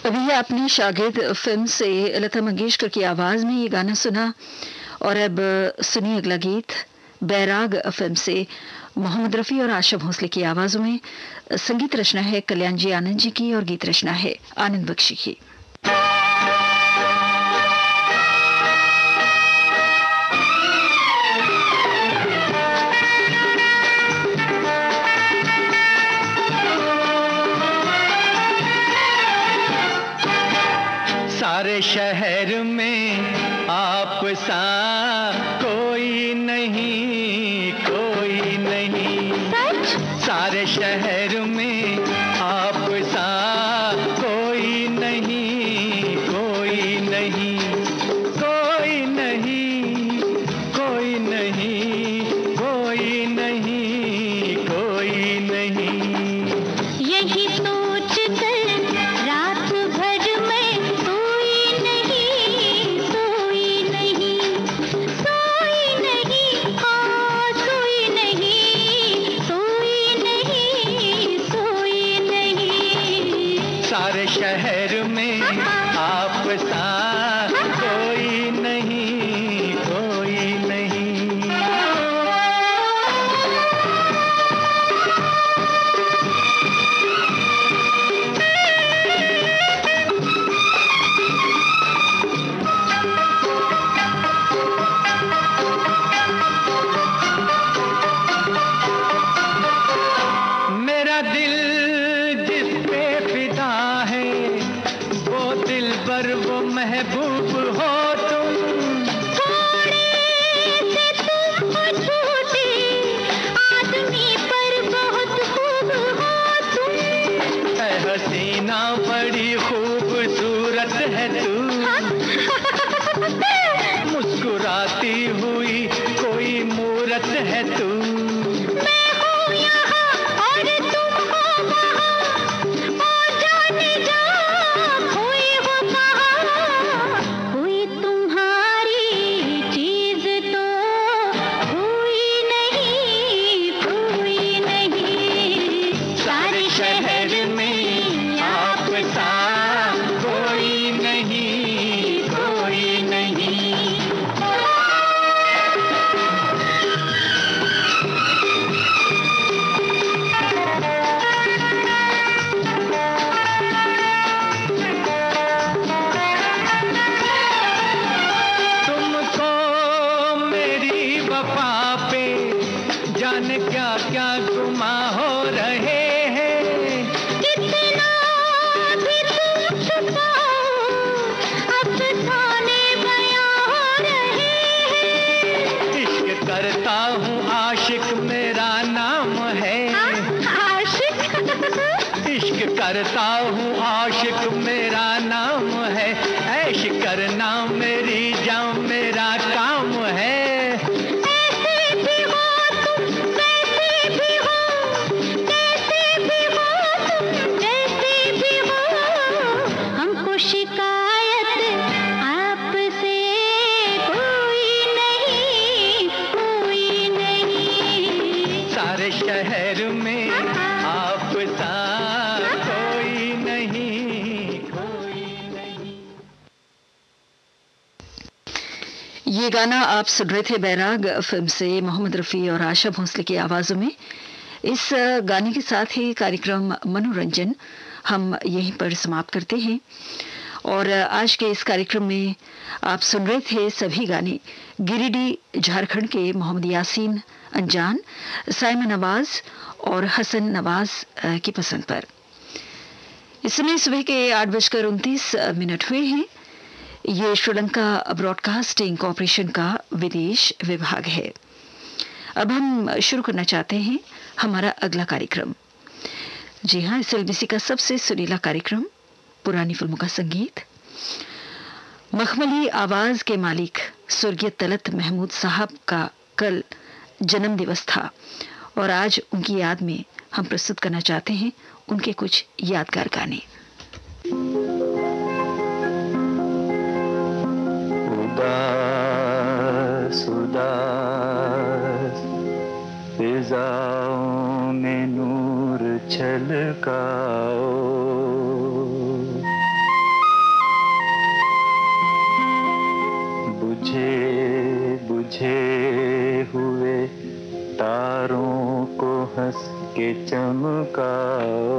अभी आपने शागिर्द फिल्म से लता मंगेशकर की आवाज में ये गाना सुना और अब सुनिए अगला गीत बैराग फिल्म से मोहम्मद रफी और आशा भोसले की आवाजों में। संगीत रचना है कल्याण जी आनंद जी की और गीत रचना है आनंद बख्शी की। सारे शहर में आप सा कोई नहीं, कोई नहीं। सारे शहर में आप सा कोई नहीं, कोई नहीं, कोई नहीं, कोई नहीं, कोई नहीं, कोई नहीं। यही सोच कर रात भर में सोई नहीं, सोई नहीं, सोई नहीं, हाँ सोई नहीं, सोई नहीं, सोई नहीं। सारे शहर में आप सा कोई नहीं, कोई नहीं। मेरा दिल जिस पे फिदा है वो दिलबर वो महबूब हो तुम। थोड़े से तुम हो छोटे, आदमी पर बहुत खूब हो तुम। ऐ हसीना बड़ी खूबसूरत है तू, मुस्कुराती हुई कोई मूरत है तू। मैं हूँ यहाँ और तुम हो वहाँ, ओ जाने जा कोई हो कहाँ। कोई तुम्हारी चीज तो कोई नहीं, कोई नहीं। सारे शहर में आप सा कोई नहीं, कोई नहीं। तुमको मेरी वफा पे जाने क्या क्या गुमा हो रहे हैं। कितना भी तुम छुपाओ, अफसाने बयां हो रहे हैं। इश्क करता हूँ आशिक मेरा नाम है। आशिक इश्क करता हूँ आशिक मेरा नाम है। ऐश करना मेरी जान मेरा काम है। ऐसे भी हो तुम, वैसे भी हो, कैसे भी हो तुम, जैसे भी हो। हमको शिकायत आपसे कोई नहीं, कोई नहीं। सारे शहर में आप सा कोई नहीं, कोई नहीं। ये गाना आप सुन रहे थे बैराग फिल्म से मोहम्मद रफी और आशा भोसले की आवाजों में। इस गाने के साथ ही कार्यक्रम मनोरंजन हम यहीं पर समाप्त करते हैं और आज के इस कार्यक्रम में आप सुन रहे थे सभी गाने गिरिडीह झारखंड के मोहम्मद यासीन अंजान, साइमन नवाज और हसन नवाज की पसंद पर। इस समय सुबह के 8:29 हुए हैं। ये श्रीलंका ब्रॉडकास्टिंग कॉरपोरेशन का विदेश विभाग है। अब हम शुरू करना चाहते हैं हमारा अगला कार्यक्रम। जी हाँ, इस एलबीसी का सबसे सुरीला कार्यक्रम पुरानी फिल्मों का संगीत। मखमली आवाज के मालिक स्वर्गीय तलत महमूद साहब का कल जन्म दिवस था और आज उनकी याद में हम प्रस्तुत करना चाहते हैं उनके कुछ यादगार गाने। उदास उदास फिजाओं में नूर छलकाओ, बुझे बुझे हुए तारों को हंस के चमकाओ,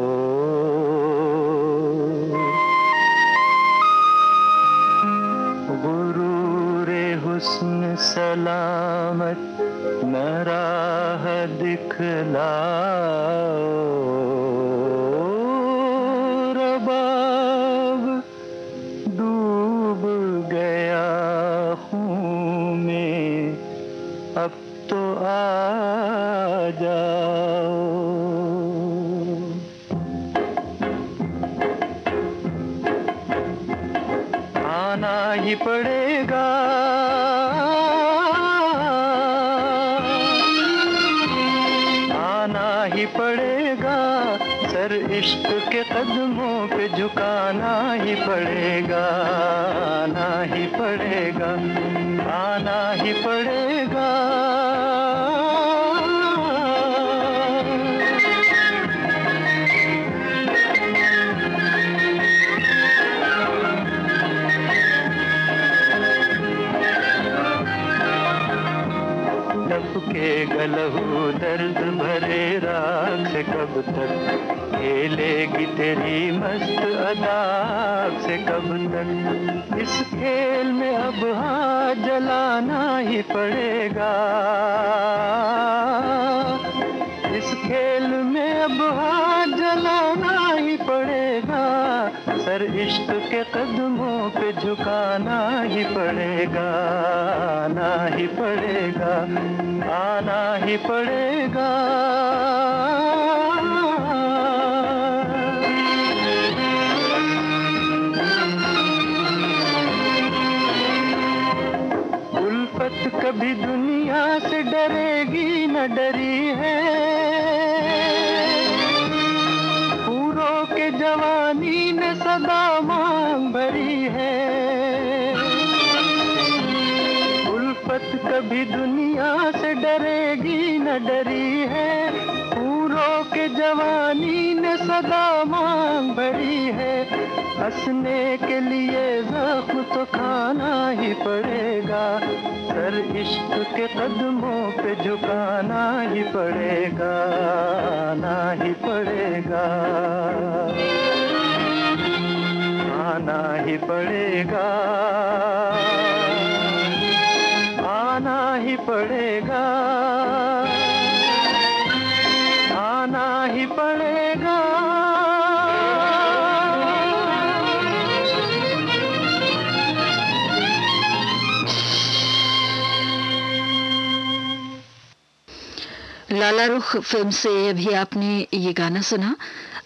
गुरूरे हुस्न सलामत न राह दिखलाओ, रबाब डूब गया हूँ मैं, अब तो आ जाओ। आना ही पड़ेगा, आना ही पड़ेगा, सर इश्क के कदमों पे झुकाना ही पड़ेगा, आना ही पड़ेगा, आना ही पड़ेगा। के गलहू दर्द भरे राग से कब तक खेलेगी तेरी मस्त अदा से, कब तक इस खेल में अब हाथ जलाना ही पड़ेगा, इस खेल में अब हाथ जलाना ही पड़ेगा, सर इश्क के कदमों पे झुकाना ही पड़ेगा, आना ही पड़ेगा, आना ही पड़ेगा। उल्फत कभी दुनिया से डरेगी न डरी है, पूरों के जवानी ने सदा मांग भरी है, उल्फत कभी दुनिया से डरेगी न डरी है, पूरों के जवानी ने सदा मांग भरी है, हंसने के लिए जख्म तो खाना ही पड़ेगा, सर इश्क के कदमों पे झुकाना ही पड़ेगा, आना ही पड़ेगा, आना ही पड़ेगा, आना ही पड़ेगा, आना ही पड़ेगा। लाला रुख फिल्म से अभी आपने ये गाना सुना।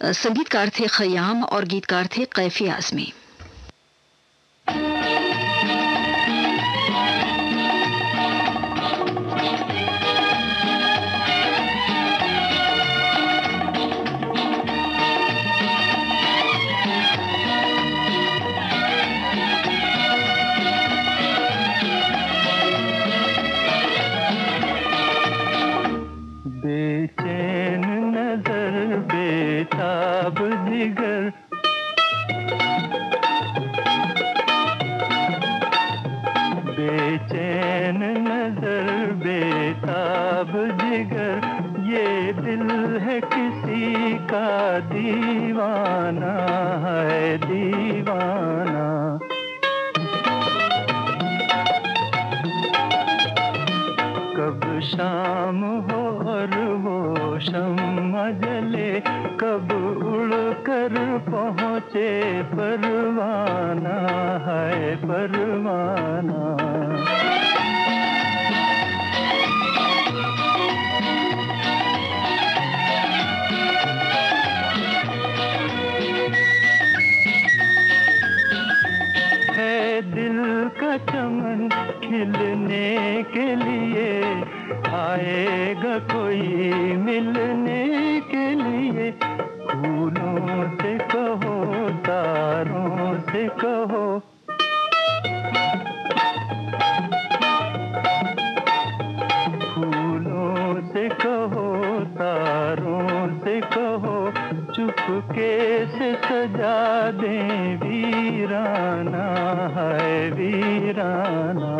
संगीतकार थे खयाम और गीतकार थे कैफी आजमी। बेचैन नजर बेताब जिगर, बेचैन नजर बेताब जिगर, ये दिल है किसी का दीवाना है दीवाना। कब शाम हो और वो शम्मा जले, कब उड़ कर पहुँचे परवाना है परवाना। है दिल का चमन खिलने के लिए, आएगा कोई मिलने के लिए। फूलों से कहो तारों से कहो, फूलों से कहो तारों से कहो, चुपके से सजा दें वीराना है वीराना।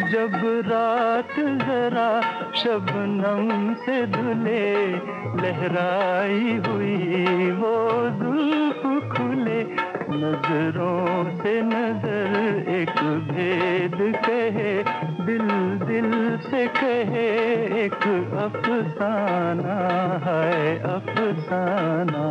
जब रात जरा शबनम से धुले, लहराई हुई वो जुल्फ खुले, नजरों से नजर एक भेद कहे, दिल दिल से कहे एक अफसाना है अफसाना।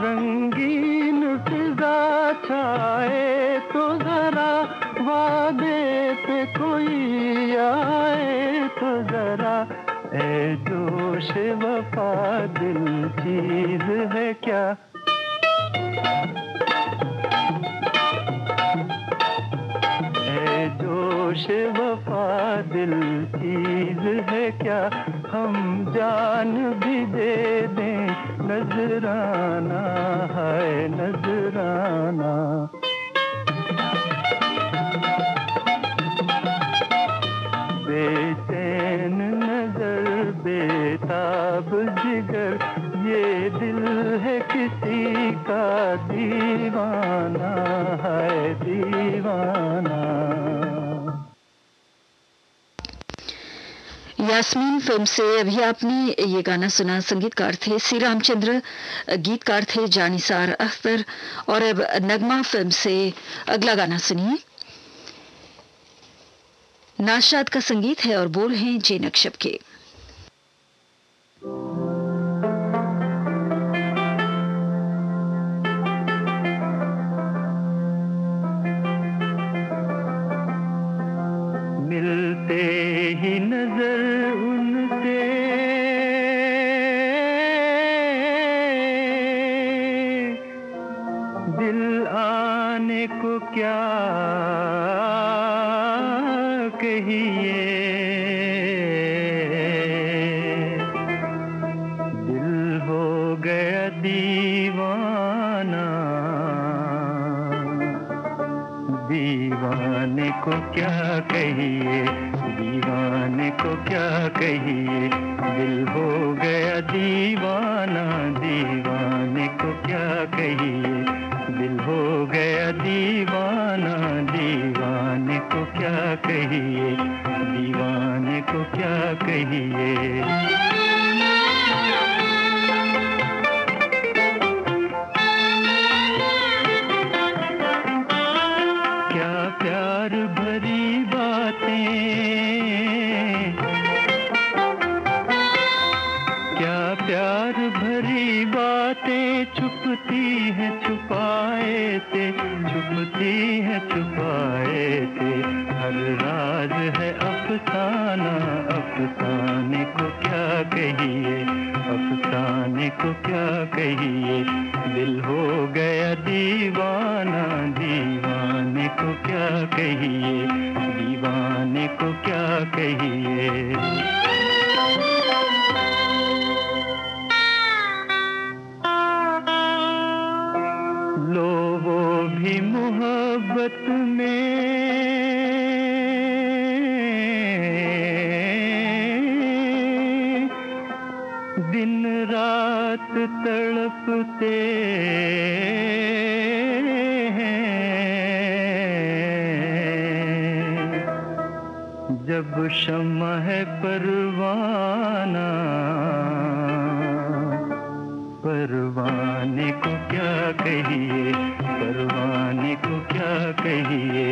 रंगीन फिजा छाए तो जरा, वादे पे कोई आए तो जरा, ए जोश वफा दिल चीज है क्या। ए जोश वफा दिल चीज है क्या, हम जान भी दे दें नजराना है नजराना। बेचैन नजर बेताब जिगर, ये दिल है किसी का दीवाना है दीवाना। यास्मीन फिल्म से अभी आपने ये गाना सुना। संगीतकार थे सी रामचंद्र, गीतकार थे जानिसार अख्तर। और अब नगमा फिल्म से अगला गाना सुनिए। नाशाद का संगीत है और बोल हैं जे नक्शब के। मिलते ही नजर उनसे दिल आने को क्या कहिए, दिल हो गया दीवाना, दीवाने को क्या कहिए, दीवाने को क्या कहिए, दिल हो गया दीवाना, दीवाने को क्या कहिए, दिल हो गया दीवाना, दीवाने को क्या कहिए, दीवाने को क्या कहिए। प्यार भरी बातें, क्या प्यार भरी बातें छुपती है छुपाए थे, छुपती है छुपाए थे, हर राज है अफसाना, अफसाने को क्या कहिए, अफसाने को क्या कहिए, दिल हो गया दीवाना, दीवाने को क्या कहिए, दीवाने को क्या कहिए। लो वो भी मोहब्बत में दिन रात तड़पते हैं, जब शम्मा है परवाना, परवाने को क्या कहिए, परवाने को क्या कहिए,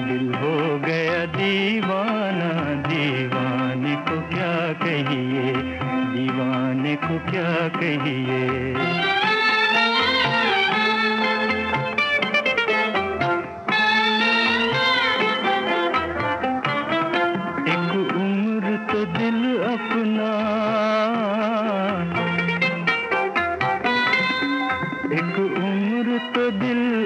दिल हो गया दीवाना, दीवाने को क्या कहिए, दीवाने को क्या कहिए।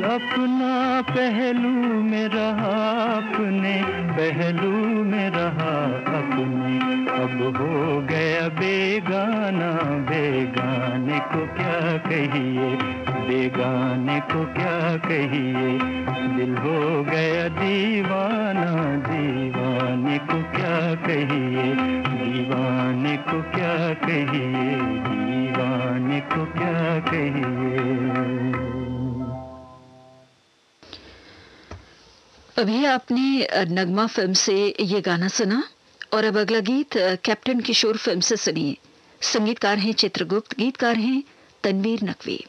अपना पहलू में रहा अपने, पहलू में रहा अपने, अब हो गया बेगाना, बेगाने को क्या कहिए, बेगाने को क्या कहिए, दिल हो गया दीवाना, दीवाने को क्या कहिए, दीवाने को क्या कहिए, दीवाने को क्या कहिए। अभी आपने नगमा फिल्म से ये गाना सुना और अब अगला गीत कैप्टन किशोर फिल्म से सुनिए। संगीतकार हैं चित्रगुप्त, गीतकार हैं तनवीर नकवी।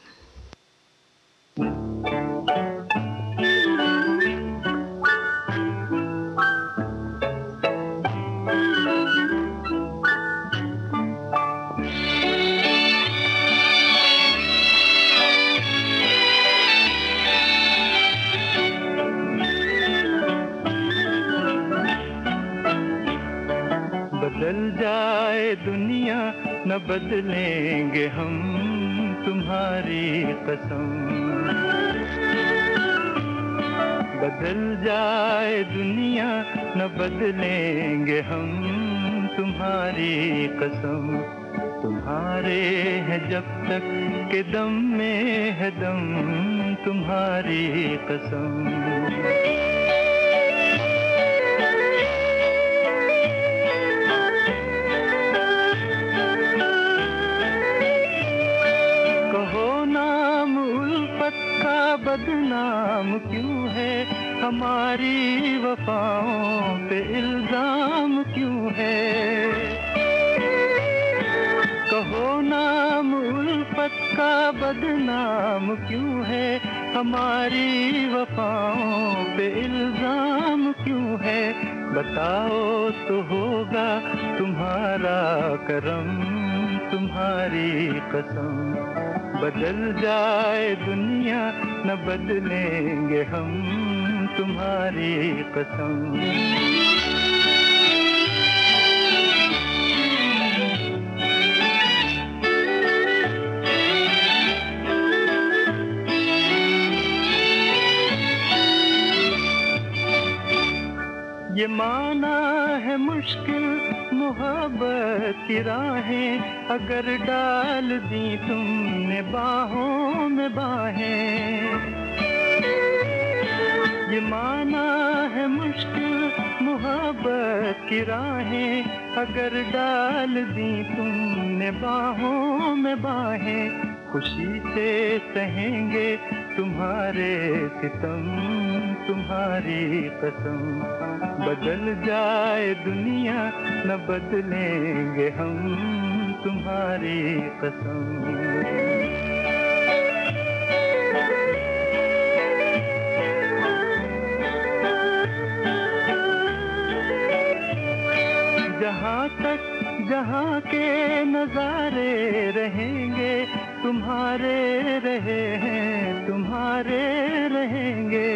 बदल जाए दुनिया न बदलेंगे हम, तुम्हारी कसम। बदल जाए दुनिया न बदलेंगे हम, तुम्हारी कसम। तुम्हारे है जब तक के दम में है दम, तुम्हारी कसम। बदनाम क्यों है हमारी वफाओं पे इल्जाम क्यों है, कहो नाम उल्फत का बदनाम क्यों है हमारी वफाओं पे इल्जाम क्यों है। बताओ तो होगा तुम्हारा करम, तुम्हारी कसम। बदल जाए दुनिया न बदलेंगे हम, तुम्हारी कसम। ये माना है मुश्किल मोहब्बत की राहें, अगर डाल दी तुमने बाहों में बाहें। ये माना है मुश्किल मोहब्बत की राहें, अगर डाल दी तुमने बाहों में बाहें। खुशी से सहेंगे तुम्हारे सितम, तुम्हारी कसम। बदल जाए दुनिया न बदलेंगे हम, तुम्हारी कसम। जहाँ तक जहाँ के नजारे रहेंगे, तुम्हारे रहे हैं तुम्हारे रहेंगे।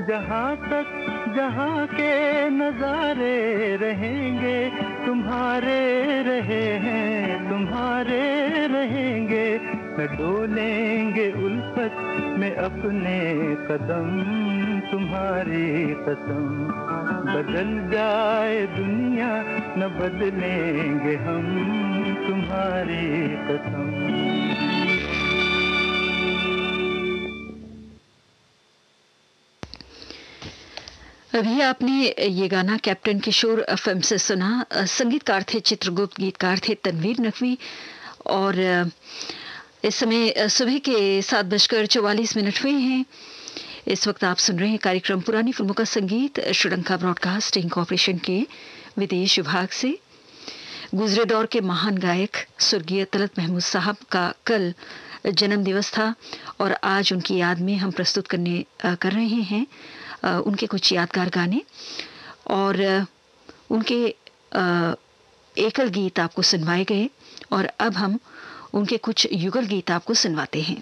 जहाँ तक जहाँ के नजारे रहेंगे, तुम्हारे रहे हैं तुम्हारे रहेंगे। न डोलेंगे उल्फत में अपने कदम, तुम्हारी कसम। बदल जाए दुनिया न बदलेंगे हम, तुम्हारी कसम। अभी आपने ये गाना कैप्टन किशोर फिल्म से सुना। संगीतकार थे चित्रगुप्त, गीतकार थे तनवीर नकवी। और इस समय सुबह के 7:44 हुए हैं। इस वक्त आप सुन रहे हैं कार्यक्रम पुरानी फिल्मों का संगीत श्रीलंका ब्रॉडकास्टिंग कॉरपोरेशन के विदेश विभाग से। गुजरे दौर के महान गायक स्वर्गीय तलत महमूद साहब का कल जन्म दिवस था और आज उनकी याद में हम प्रस्तुत कर रहे हैं उनके कुछ यादगार गाने और उनके एकल गीत आपको सुनवाए गए और अब हम उनके कुछ युगल गीत आपको सुनवाते हैं।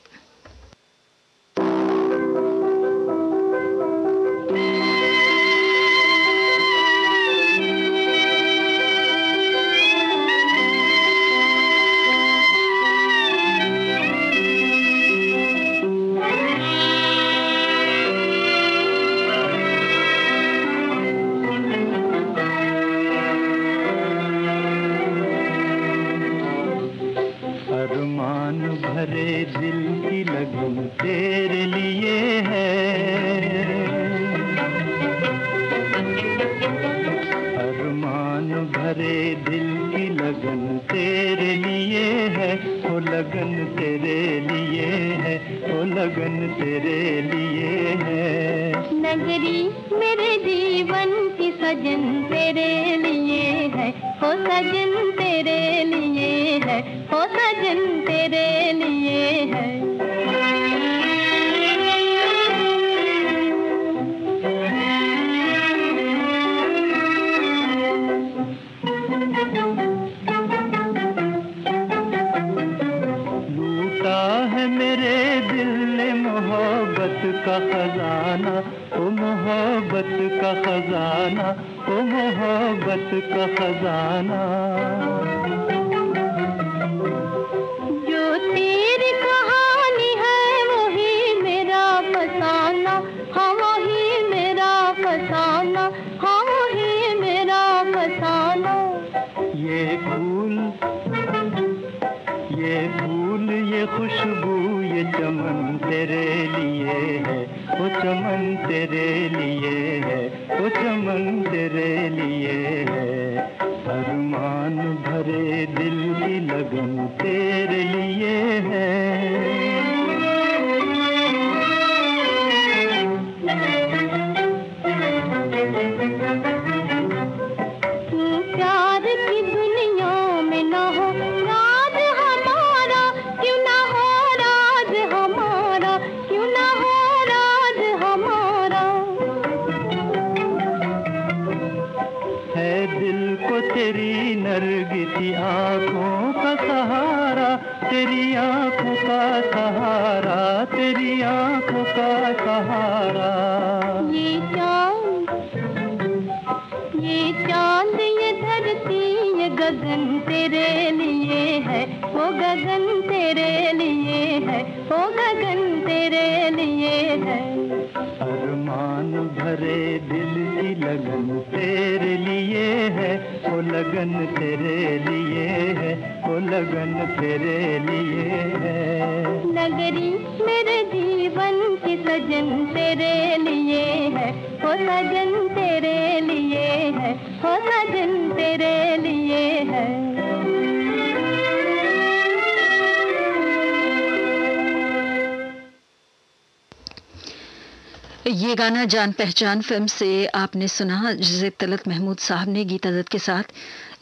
ये गाना जान पहचान फिल्म से आपने सुना, जिसे तलत महमूद साहब ने गीता दत्त के साथ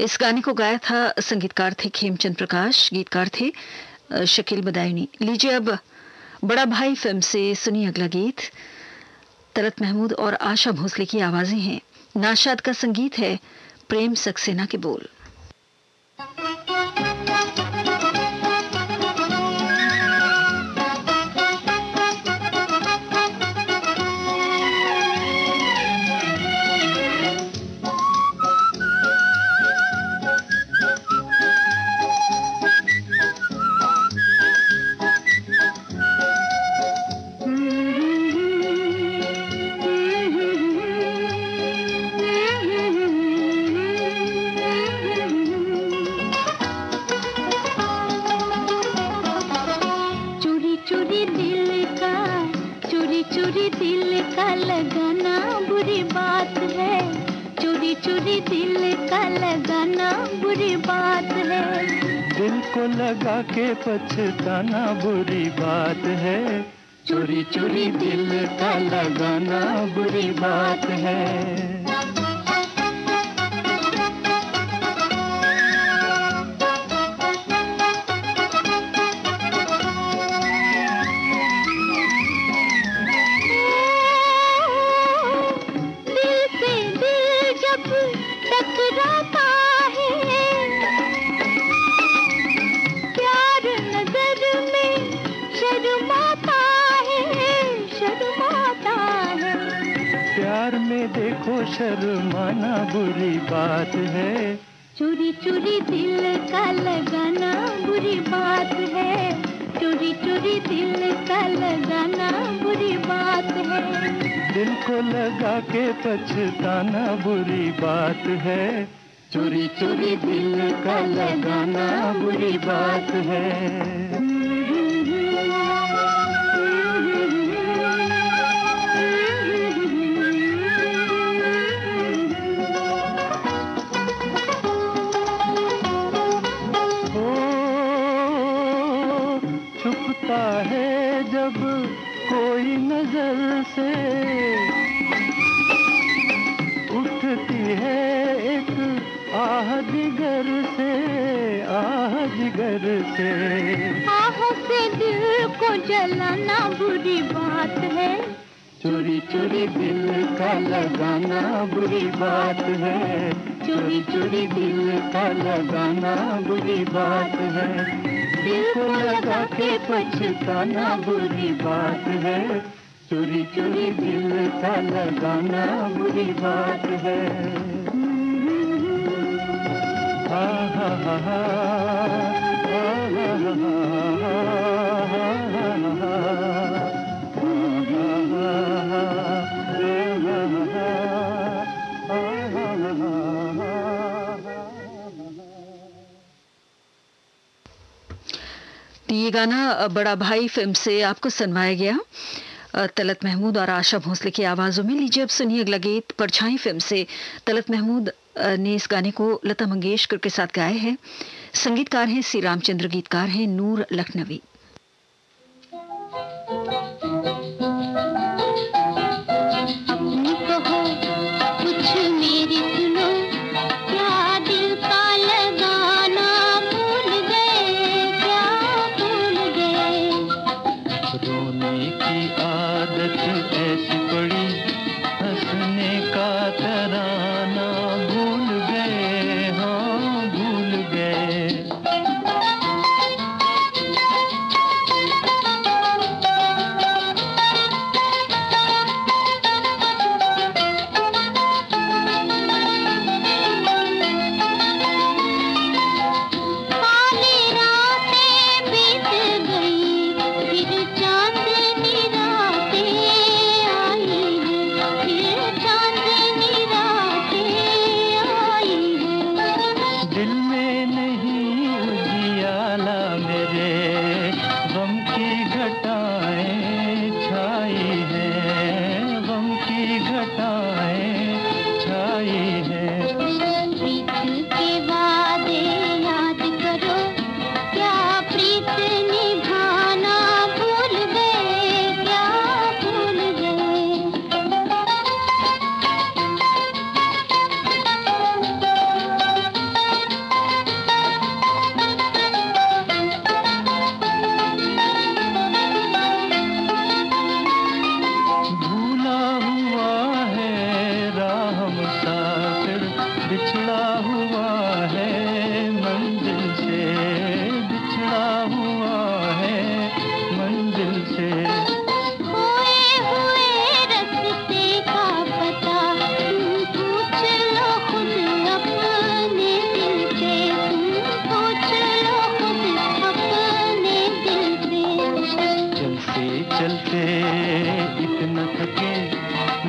इस गाने को गाया था। संगीतकार थे खेमचंद प्रकाश, गीतकार थे शकील बदायूनी। लीजिए अब बड़ा भाई फिल्म से सुनिए अगला गीत। तलत महमूद और आशा भोसले की आवाजें हैं, नाशाद का संगीत है, प्रेम सक्सेना के बोल। दिल को लगा के पछताना बुरी बात है, चोरी चोरी दिल का लगाना बुरी बात है। देखो शर्माना बुरी बात है। चोरी चोरी दिल का लगाना बुरी बात है। चोरी चोरी दिल का लगाना बुरी बात है। दिल को लगा के पछताना बुरी बात है। चोरी चोरी दिल का लगाना बुरी बात है। है जब कोई नजर से उठती है एक आह जिगर से, आह जिगर से। आहों से दिल को जलाना बुरी बात है। चोरी चोरी दिल का लगाना बुरी बात है। चोरी चोरी दिल का लगाना बुरी बात है। दिल को लगा के पछताना बुरी बात है। चोरी चोरी दिल का लगाना बुरी बात है। हा हा हा हा ये गाना बड़ा भाई फिल्म से आपको सुनवाया गया तलत महमूद और आशा भोसले की आवाजों में। लीजिए अब सुनिए अगला गीत परछाई फिल्म से। तलत महमूद ने इस गाने को लता मंगेशकर के साथ गाया है। संगीतकार हैं सी रामचंद्र, गीतकार हैं नूर लखनवी।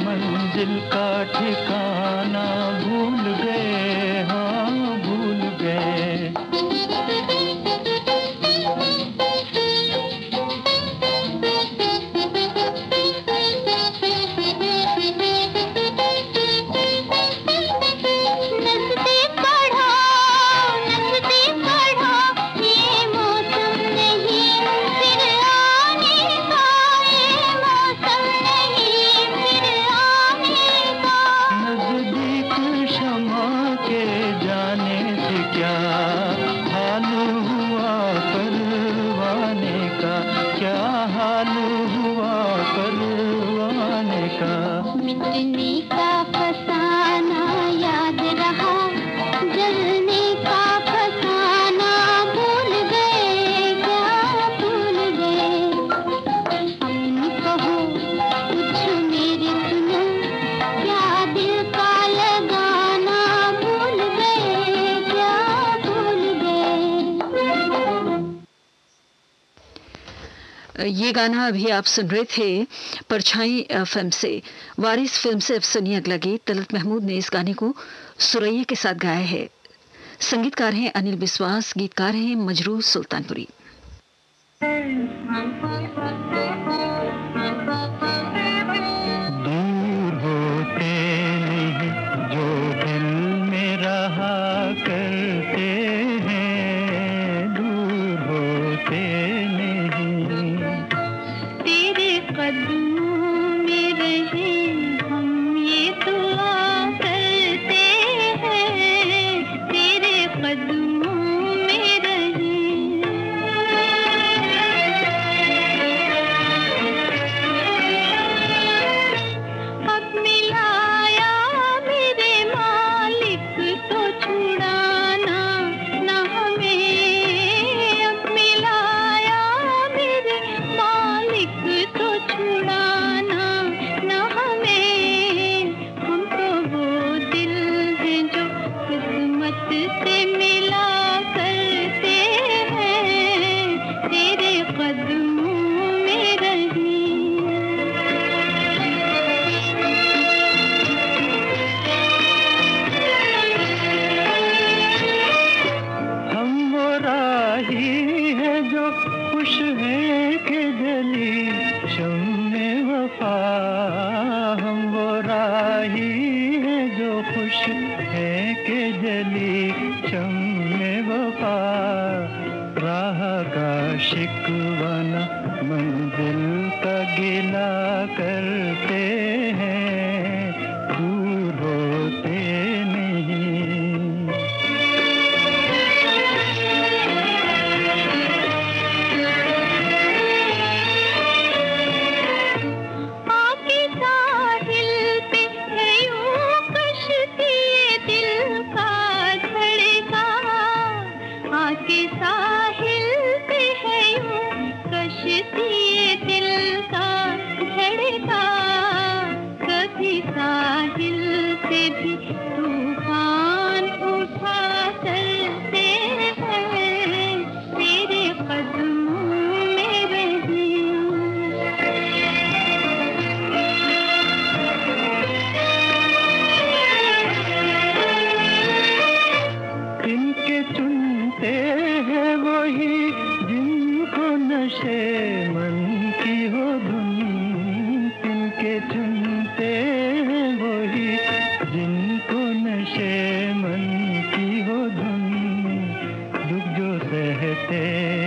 मंजिल का ठिकाना भूल गए हो, ये गाना अभी आप सुन रहे थे परछाई फिल्म से। वारिस फिल्म से अब सुनिए अगला गीत। तलत महमूद ने इस गाने को सुरैया के साथ गाया है। संगीतकार हैं अनिल बिस्वास, गीतकार हैं मजरूह सुल्तानपुरी। दूर होते नहीं जो दिल में रहा करते हैं, दूर होते नहीं। तेरे कदमों में रहे हम ये दुआ करते हैं, तेरे कदमों में रहे। अब मिलाया मेरे मालिक तो छुड़ाना न हमें, अब मिलाया मेरे मालिक तो छुड़ाना न हमें। हम तो वो दिल हैं जो किस्मत से मिला करते हैं, तेरे कदमों में रहे। हम वो राही है जो खुश है कि जली शम्मे वफा, हम वो राही है जो खुश है कि जली शम्मे वफा। राह का शिकवा न मंजिल का गिला करते हैं, दूर होते नहीं। आके साहिल पे है यूं कश्ती दिल का धड़का, आके साहिल पे है यूं कश्ती दिल का धड़का। कभी साहिल से भी तूफान उठा करते हैं, तेरे कदमों में रहे। जिनके चुनते हैं वही जिनको नशे मन की हो धुन, जिनके चुनते हैं वही जिनको नशे मन की हो धुन। दुख जो सहते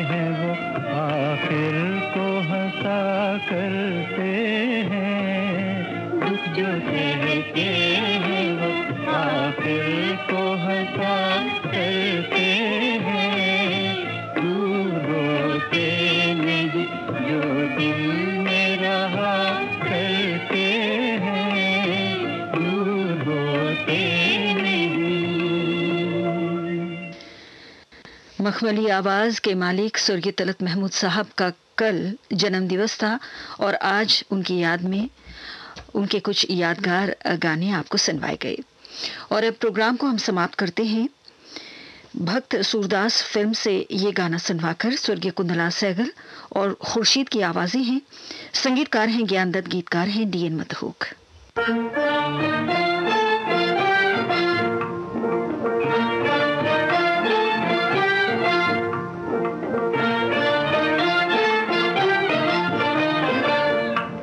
हैं वो आखिर को हंसा करते हैं, दुख जो सहते हैं वो आखिर को हंसा करते हैं, दूर होते नहीं जो दिल में रहा करते हैं, दूर होते नहीं। मखमली आवाज के मालिक स्वर्गीय तलत महमूद साहब का कल जन्मदिवस था और आज उनकी याद में उनके कुछ यादगार गाने आपको सुनवाए गए। और अब प्रोग्राम को हम समाप्त करते हैं। भक्त सूरदास फिल्म से ये गाना सुनवाकर स्वर्गीय कुंदला सहगल और खुर्शीद की आवाजें हैं। संगीतकार हैं ज्ञानदत्त, गीतकार हैं डीएन मधुक।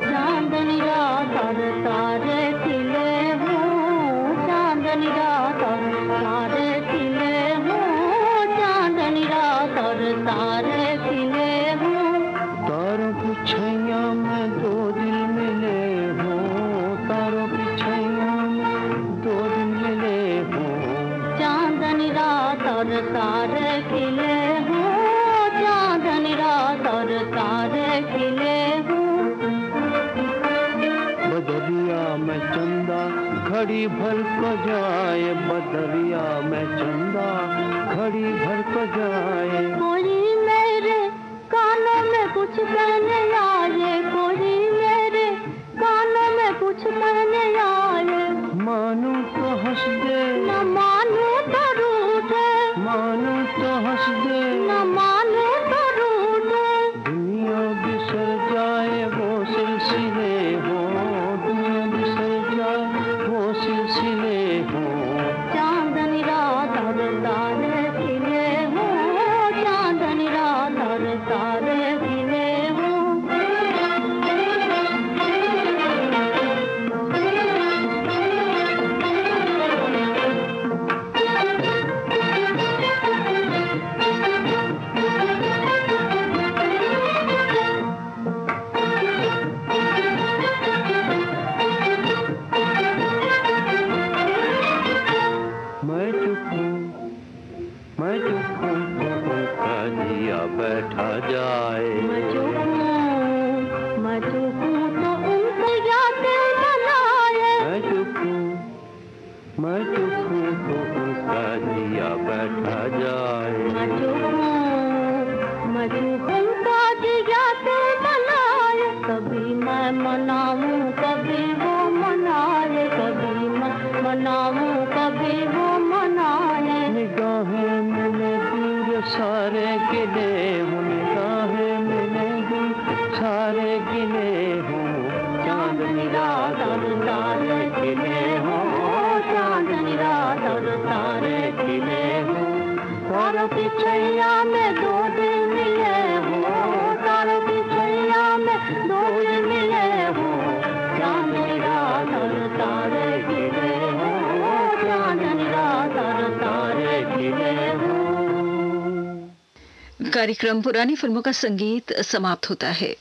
चांदनी रात और तारे खिले हों, चांदनी रात और तारे खिले हों, चांदनी रात और तारे खिले हों। तारों की छैया में दो दिल मिले हो, तारों की छैया में दो दिल मिले हो। चांदनी रात और तारे खिले हों, चांदनी रात और तारे खिले हों। बदरिया में चंदा घड़ी भर को जाए, बदरिया में चंदा घड़ी भर को जाए। कोई मेरे कानों में कुछ कहने आए, कोई मेरे कानों में कुछ कहने आए। मानू तो हंस दे, न मानू तो रूठे, मानू तो हंस दे, न मानू तो रूठे। दुनिया बिसर मैं चुप हूँ तो उनका जिया बैठा जाए। मैं चुप हूँ तो उनसे यादें बनाए। मैं चुप हूँ तो उनका जिया बैठा जाए। मैं चुप उनका जिया तो बनाए। कभी मैं मनाऊं कभी वो मनाए। कभी मैं मनाऊं कभी वो मनाए। निगाहें मिले दूर सारे गिले हूँ, निगाहें मिले दूर सारे गिले हूँ। चांदनी रात और तारे खिले हूँ, चांदनी रात और तारे खिले हूँ। तारों की छैया में दो दिल मिले हूँ, तारों की छैया में दो दिल मिले हूँ। चांदनी रात और तारे खिले हूँ, चांदनी रात और तारे खिले हूँ। कार्यक्रम पुरानी फिल्मों का संगीत समाप्त होता है।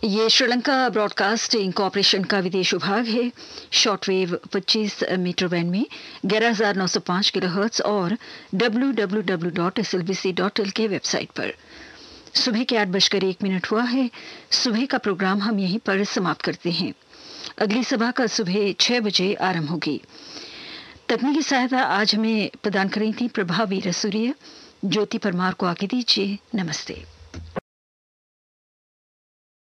ये श्रीलंका ब्रॉडकास्टिंग कॉरपोरेशन का विदेश विभाग है। शॉर्टवेव 25 मीटर बैंड में 11,905 किलोहर्ट्ज और www.slbc.il के वेबसाइट पर। सुबह के 8:01 हुआ है। सुबह का प्रोग्राम हम यहीं पर समाप्त करते हैं। अगली सभा का सुबह 6 बजे आरंभ होगी। तकनीकी सहायता आज हमें प्रदान करी थी प्रभावी रसूरिया। ज्योति परमार को आगे दीजिए। नमस्ते।